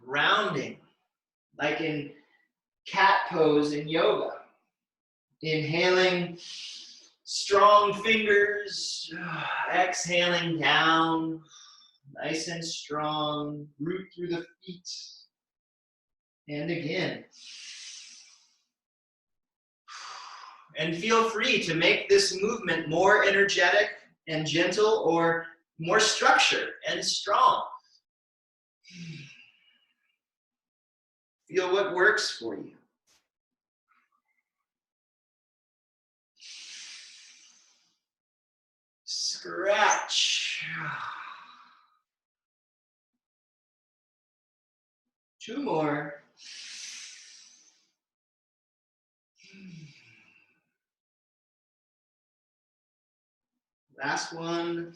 Rounding, like in cat pose in yoga. Inhaling, strong fingers, exhaling down, nice and strong, root through the feet. And again. And feel free to make this movement more energetic and gentle or more structured and strong. Feel what works for you. Scratch. 2 more. Last one.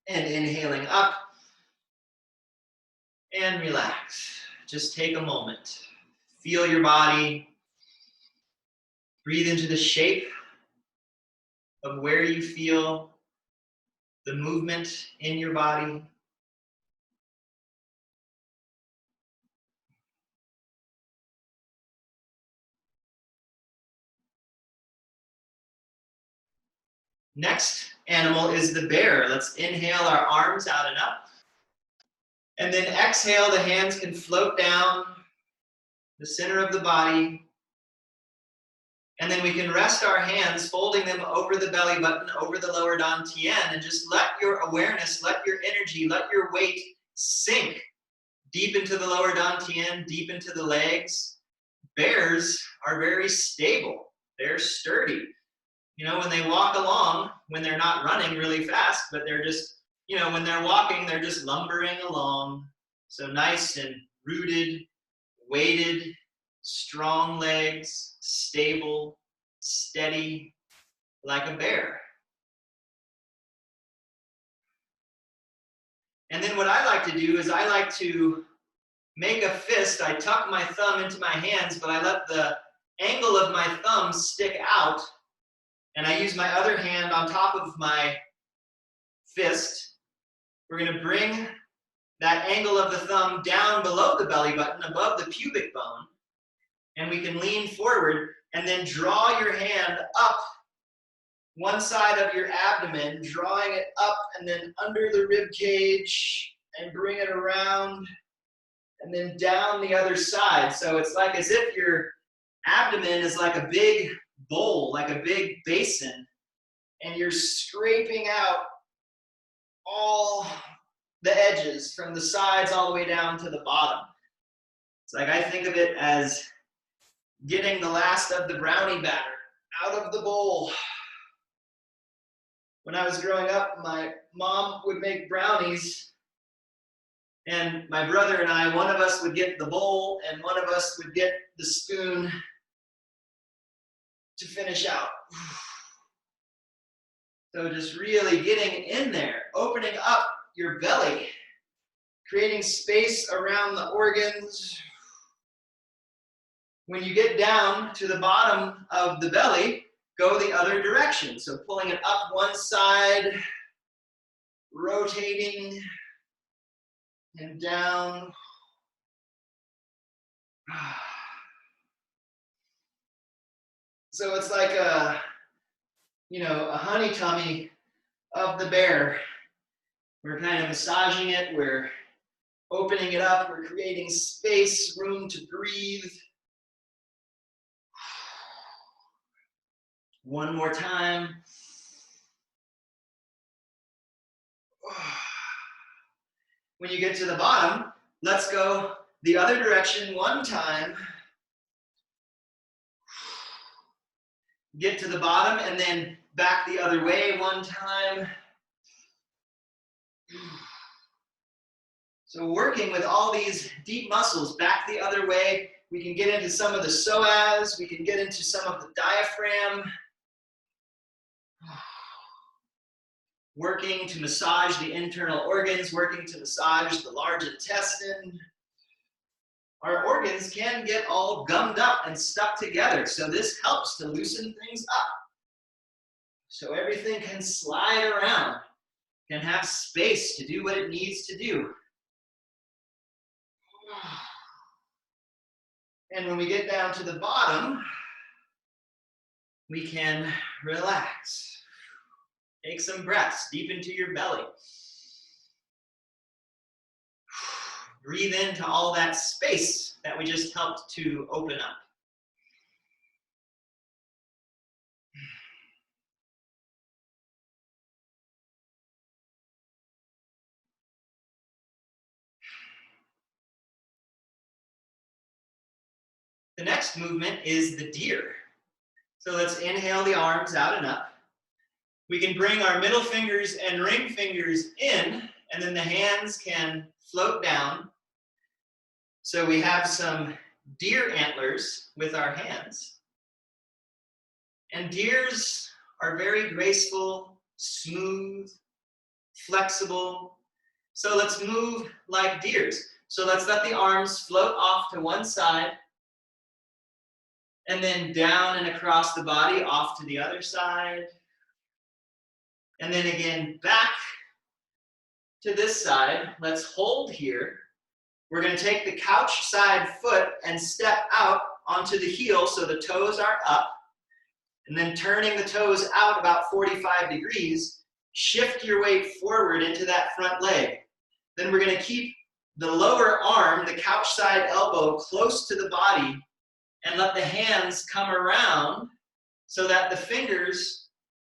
And inhaling up and relax. Just take a moment. Feel your body. Breathe into the shape of where you feel the movement in your body. Next animal is the bear. Let's inhale our arms out and up. And then exhale, the hands can float down the center of the body. And then we can rest our hands, folding them over the belly button, over the lower dantian, and just let your awareness, let your energy, let your weight sink deep into the lower dantian, deep into the legs. Bears are very stable. They're sturdy. You know, when they walk along, when they're not running really fast, but they're just, you know, when they're walking, they're just lumbering along. So nice and rooted, weighted, strong legs, stable, steady, like a bear. And then what I like to do is I like to make a fist. I tuck my thumb into my hands, but I let the angle of my thumb stick out. And I use my other hand on top of my fist. We're going to bring that angle of the thumb down below the belly button, above the pubic bone. And we can lean forward and then draw your hand up one side of your abdomen, drawing it up and then under the rib cage and bring it around and then down the other side. So it's like as if your abdomen is like a big bowl, like a big basin, and you're scraping out all the edges from the sides all the way down to the bottom. It's like I think of it as getting the last of the brownie batter out of the bowl. When I was growing up, my mom would make brownies, and my brother and I, one of us would get the bowl and one of us would get the spoon to finish out. So just really getting in there, opening up your belly, creating space around the organs. When you get down to the bottom of the belly, go the other direction. So pulling it up one side, rotating, and down. So it's like a, you know, a honey tummy of the bear. We're kind of massaging it, we're opening it up, we're creating space, room to breathe. One more time. When you get to the bottom, let's go the other direction one time. Get to the bottom and then back the other way one time. So working with all these deep muscles back the other way, we can get into some of the psoas, we can get into some of the diaphragm. Working to massage the internal organs, working to massage the large intestine. Our organs can get all gummed up and stuck together, so this helps to loosen things up. So everything can slide around, can have space to do what it needs to do. And when we get down to the bottom, we can relax. Take some breaths deep into your belly. Breathe into all that space that we just helped to open up. The next movement is the deer. So let's inhale the arms out and up. We can bring our middle fingers and ring fingers in, and then the hands can float down. So we have some deer antlers with our hands. And deers are very graceful, smooth, flexible. So let's move like deers. So let's let the arms float off to one side, and then down and across the body, off to the other side. And then again, back to this side. Let's hold here. We're going to take the couch side foot and step out onto the heel so the toes are up. And then turning the toes out about 45 degrees, shift your weight forward into that front leg. Then we're going to keep the lower arm, the couch side elbow, close to the body, and let the hands come around so that the fingers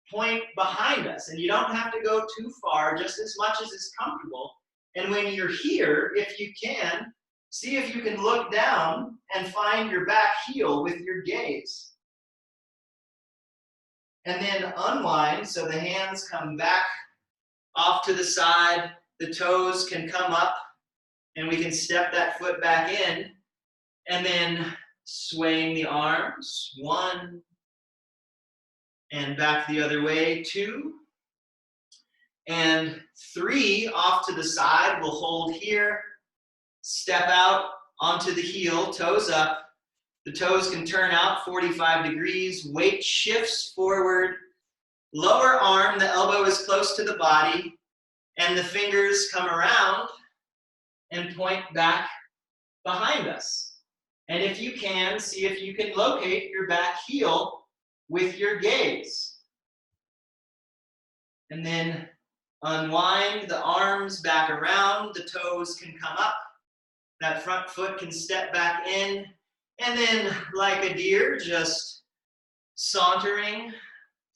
point behind us. And you don't have to go too far, just as much as is comfortable. And when you're here, if you can, see if you can look down and find your back heel with your gaze. And then unwind so the hands come back off to the side, the toes can come up, and we can step that foot back in, and then swaying the arms, 1, and back the other way, 2, and 3, off to the side. We'll hold here, step out onto the heel, toes up. The toes can turn out 45 degrees, weight shifts forward, lower arm, the elbow is close to the body, and the fingers come around and point back behind us. And if you can, see if you can locate your back heel with your gaze. And then unwind the arms back around, the toes can come up, that front foot can step back in, and then like a deer, just sauntering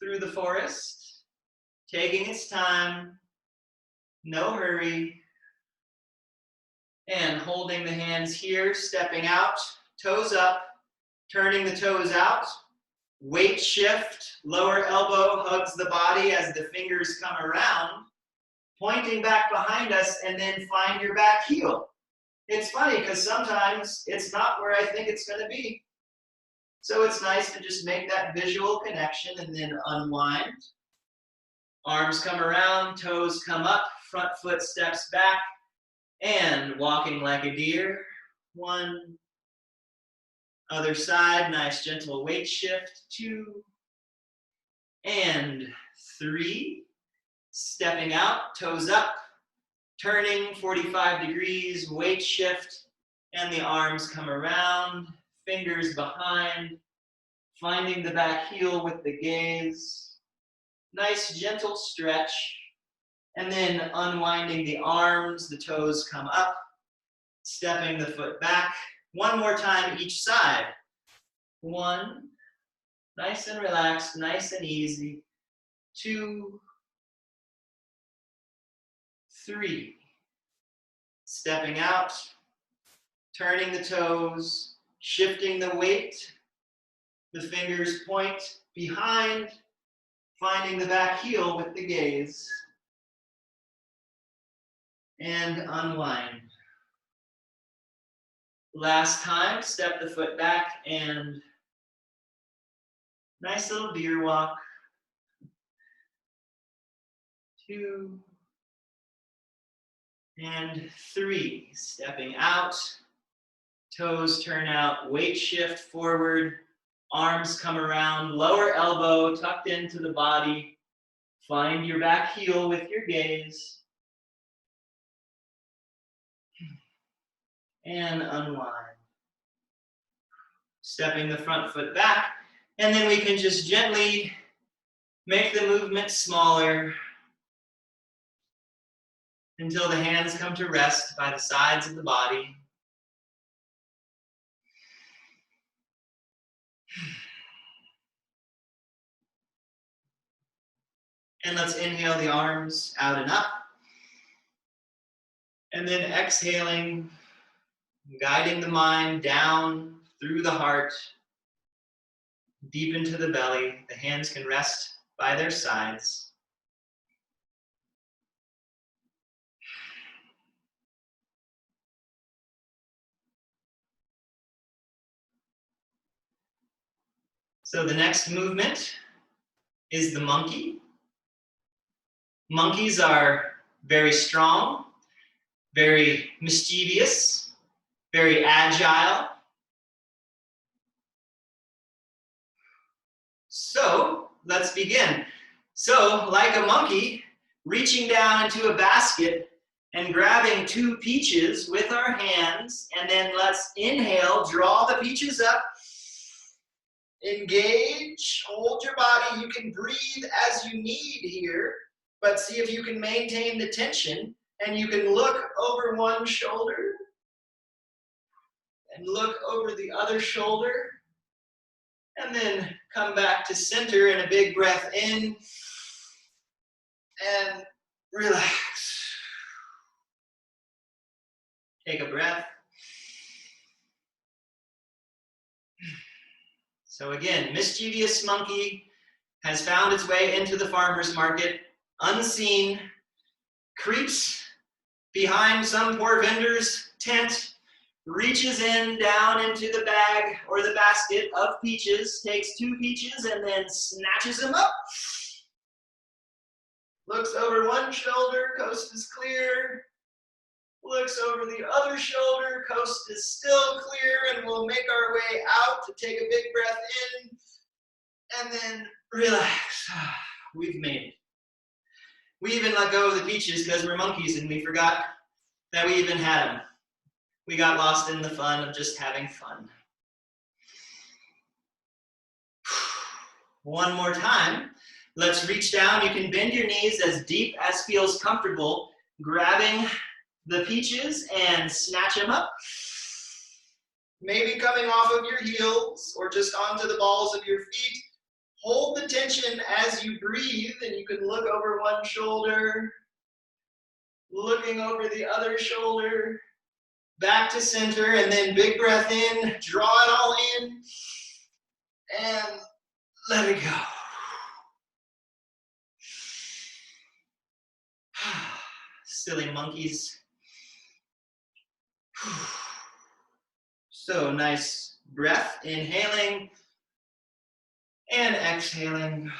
through the forest, taking its time, no hurry, and holding the hands here, stepping out, toes up, turning the toes out, weight shift, lower elbow hugs the body as the fingers come around, pointing back behind us, and then find your back heel. It's funny because sometimes it's not where I think it's going to be. So it's nice to just make that visual connection and then unwind. Arms come around, toes come up, front foot steps back, and walking like a deer. 1, other side, nice gentle weight shift. 2, and 3, stepping out, toes up, turning 45 degrees, weight shift, and the arms come around, fingers behind, finding the back heel with the gaze. Nice gentle stretch, and then unwinding the arms, the toes come up, stepping the foot back. 1 more time each side. 1, nice and relaxed, nice and easy. 2, 3, stepping out, turning the toes, shifting the weight, the fingers point behind, finding the back heel with the gaze, and unwind. Last time, step the foot back and nice little deer walk. 2, and 3, stepping out, toes turn out, weight shift forward, arms come around, lower elbow tucked into the body, find your back heel with your gaze, and unwind. Stepping the front foot back, and then we can just gently make the movement smaller until the hands come to rest by the sides of the body. And let's inhale the arms out and up. And then exhaling, guiding the mind down through the heart, deep into the belly. The hands can rest by their sides. So the next movement is the monkey. Monkeys are very strong, very mischievous, very agile. So let's begin. So, like a monkey, reaching down into a basket and grabbing 2 peaches with our hands, and then let's inhale, draw the peaches up, engage, hold your body. You can breathe as you need here, but see if you can maintain the tension, and you can look over one shoulder and look over the other shoulder, and then come back to center and a big breath in and relax. Take a breath. So again, mischievous monkey has found its way into the farmer's market, unseen, creeps behind some poor vendor's tent, reaches in down into the bag or the basket of peaches, takes 2 peaches and then snatches them up. Looks over one shoulder, coast is clear. Looks over the other shoulder, coast is still clear, and we'll make our way out to take a big breath in, and then relax. We've made it. We even let go of the peaches because we're monkeys and we forgot that we even had them. We got lost in the fun of just having fun. One more time. Let's reach down. You can bend your knees as deep as feels comfortable, grabbing the peaches and snatch them up. Maybe coming off of your heels or just onto the balls of your feet. Hold the tension as you breathe, and you can look over one shoulder, looking over the other shoulder, back to center, and then big breath in, draw it all in, and let it go. Silly monkeys. So nice breath, inhaling and exhaling.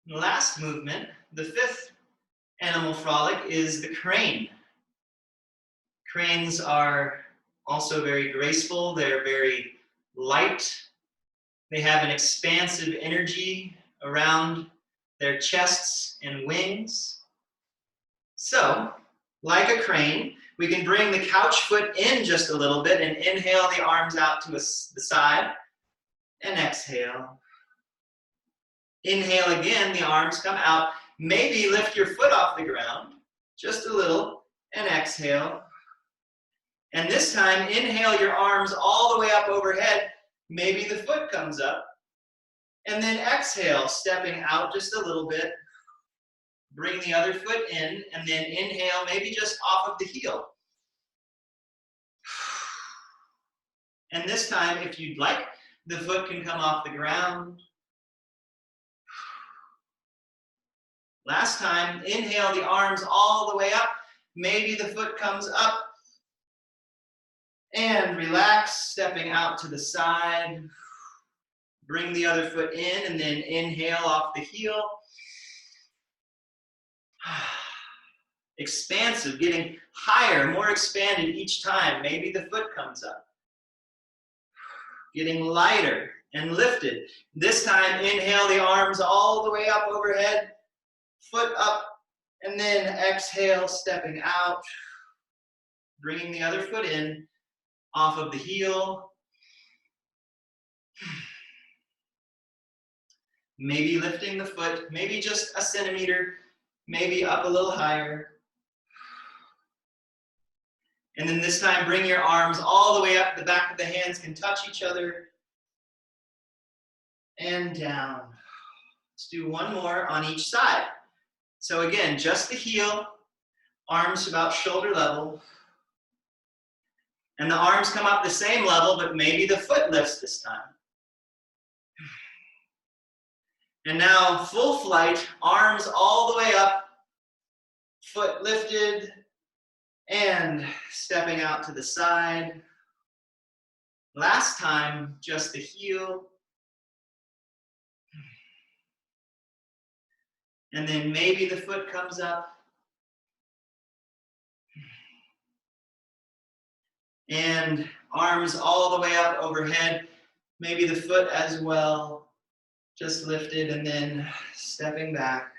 The last movement, the 5th animal frolic, is the crane. Cranes are also very graceful. They're very light. They have an expansive energy around their chests and wings. So, like a crane, we can bring the couch foot in just a little bit and inhale the arms out to the side and exhale. Inhale again, the arms come out. Maybe lift your foot off the ground just a little and exhale. And this time, inhale your arms all the way up overhead. Maybe the foot comes up. And then exhale, stepping out just a little bit. Bring the other foot in, and then inhale, maybe just off of the heel. And this time, if you'd like, the foot can come off the ground. Last time, inhale the arms all the way up. Maybe the foot comes up. And relax, stepping out to the side. Bring the other foot in and then inhale off the heel. Expansive, getting higher, more expanded each time. Maybe the foot comes up. Getting lighter and lifted. This time, inhale the arms all the way up overhead. Foot up, and then exhale, stepping out. Bringing the other foot in. Off of the heel. Maybe lifting the foot, maybe just a centimeter, maybe up a little higher. And then this time, bring your arms all the way up. The back of the hands can touch each other. and down. Let's do one more on each side. So again, just the heel, arms about shoulder level. And the arms come up the same level, but maybe the foot lifts this time. And now full flight, arms all the way up, foot lifted, and stepping out to the side. Last time, just the heel. And then maybe the foot comes up. And arms all the way up overhead. Maybe the foot as well. Just lifted and then stepping back.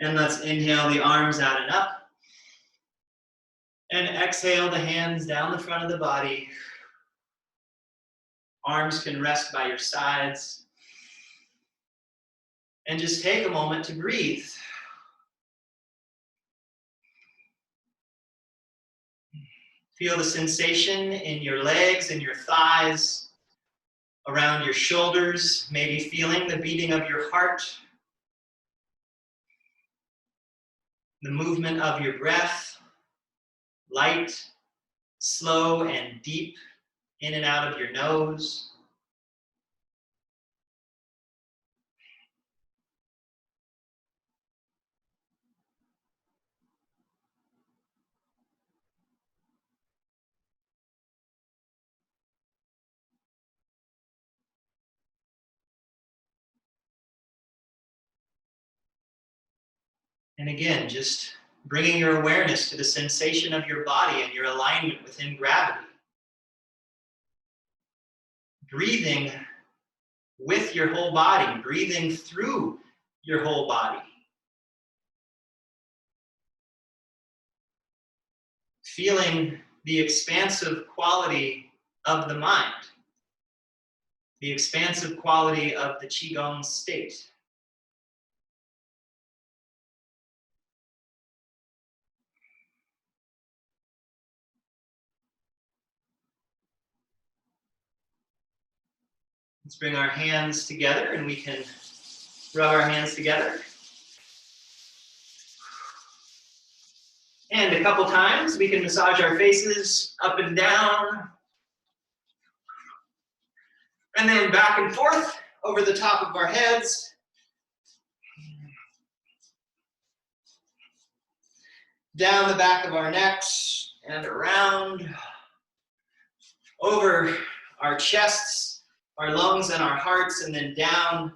And let's inhale the arms out and up. And exhale the hands down the front of the body. Arms can rest by your sides. And just take a moment to breathe. Feel the sensation in your legs and your thighs, around your shoulders, maybe feeling the beating of your heart, the movement of your breath, light, slow, and deep in and out of your nose. And again, just bringing your awareness to the sensation of your body and your alignment within gravity. Breathing with your whole body, breathing through your whole body. Feeling the expansive quality of the mind, the expansive quality of the Qigong state. Let's bring our hands together and we can rub our hands together. And a couple times we can massage our faces up and down. And then back and forth over the top of our heads. Down the back of our necks and around. Over our chests, our lungs and our hearts, and then down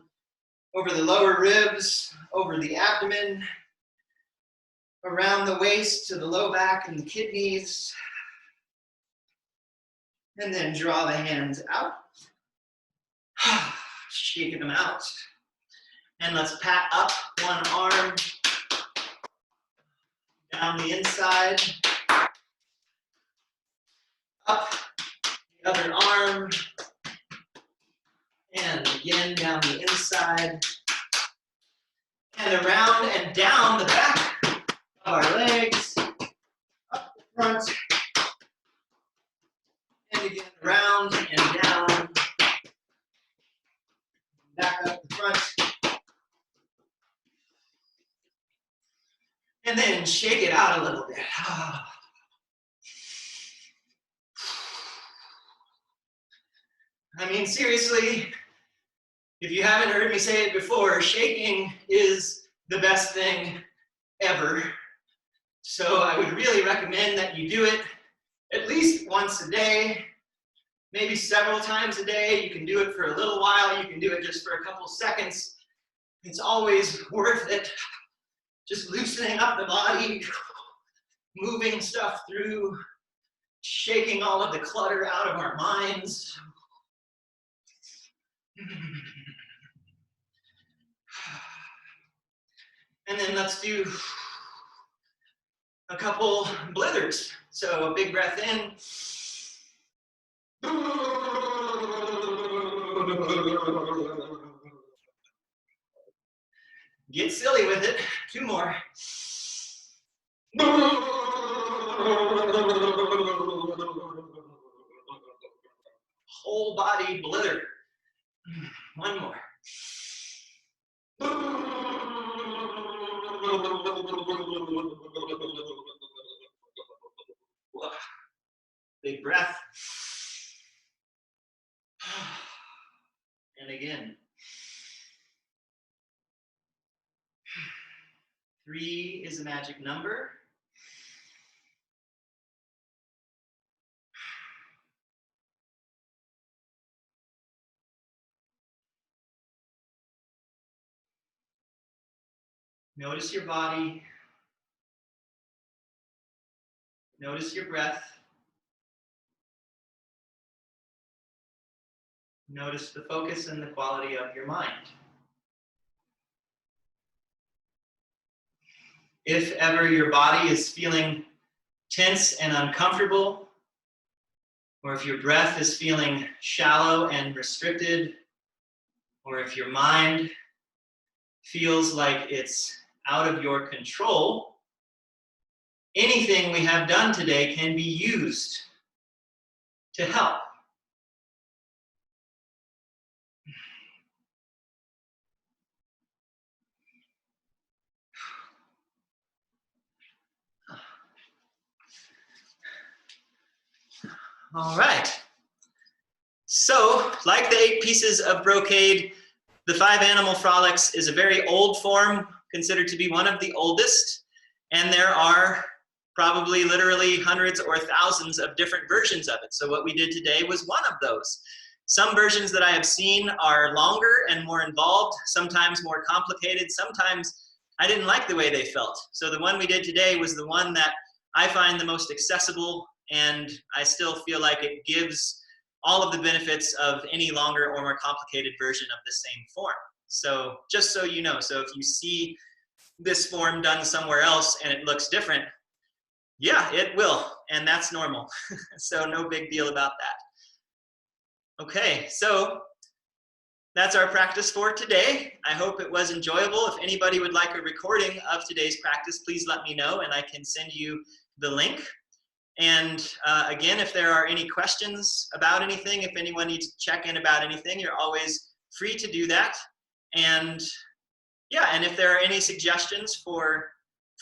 over the lower ribs, over the abdomen, around the waist to the low back and the kidneys. And then draw the hands out. Shaking them out. And let's pat up one arm down the inside. Up the other arm. And again down the inside. And around and down the back of our legs. Up the front. And again around and down. Back up the front. And then shake it out a little bit. I mean, seriously, if you haven't heard me say it before, shaking is the best thing ever. So I would really recommend that you do it at least once a day, maybe several times a day. You can do it for a little while. You can do it just for a couple seconds. It's always worth it. Just loosening up the body, moving stuff through, shaking all of the clutter out of our minds. And then let's do a couple blithers. So a big breath in. Get silly with it. Two more. Whole body blither. One more. Big breath. And again. 3 is a magic number. Notice your body. Notice your breath. Notice the focus and the quality of your mind. If ever your body is feeling tense and uncomfortable, or if your breath is feeling shallow and restricted, or if your mind feels like it's out of your control, anything we have done today can be used to help. All right. So, like the 8 pieces of brocade, the 5 Animal Frolics is a very old form, considered to be one of the oldest, and there are probably literally hundreds or thousands of different versions of it. So what we did today was one of those. Some versions that I have seen are longer and more involved, sometimes more complicated, sometimes I didn't like the way they felt. So the one we did today was the one that I find the most accessible, and I still feel like it gives all of the benefits of any longer or more complicated version of the same form. So just so you know, so if you see this form done somewhere else and it looks different, yeah, it will, and that's normal. So no big deal about that. Okay, so that's our practice for today. I hope it was enjoyable. If anybody would like a recording of today's practice, please let me know and I can send you the link. And again, if there are any questions about anything, if anyone needs to check in about anything, you're always free to do that. And yeah, and if there are any suggestions for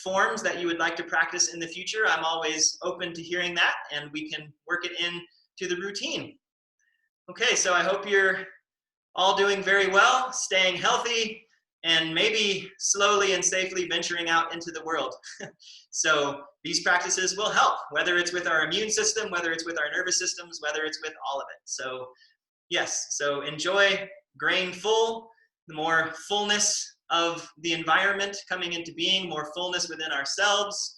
forms that you would like to practice in the future, I'm always open to hearing that, and we can work it into the routine. Okay, so I hope you're all doing very well, staying healthy, and maybe slowly and safely venturing out into the world. So these practices will help, whether it's with our immune system, whether it's with our nervous systems, whether it's with all of it. So yes, so enjoy grain full, the more fullness of the environment coming into being, more fullness within ourselves,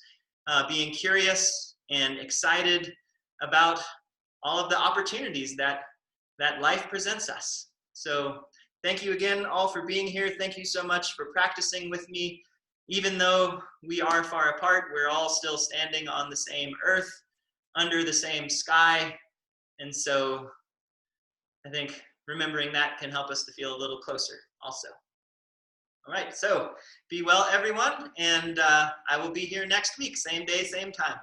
being curious and excited about all of the opportunities that life presents us. So thank you again all for being here. Thank you so much for practicing with me. Even though we are far apart, we're all still standing on the same earth, under the same sky. And so I think remembering that can help us to feel a little closer also. All right, so be well, everyone, and I will be here next week, same day, same time.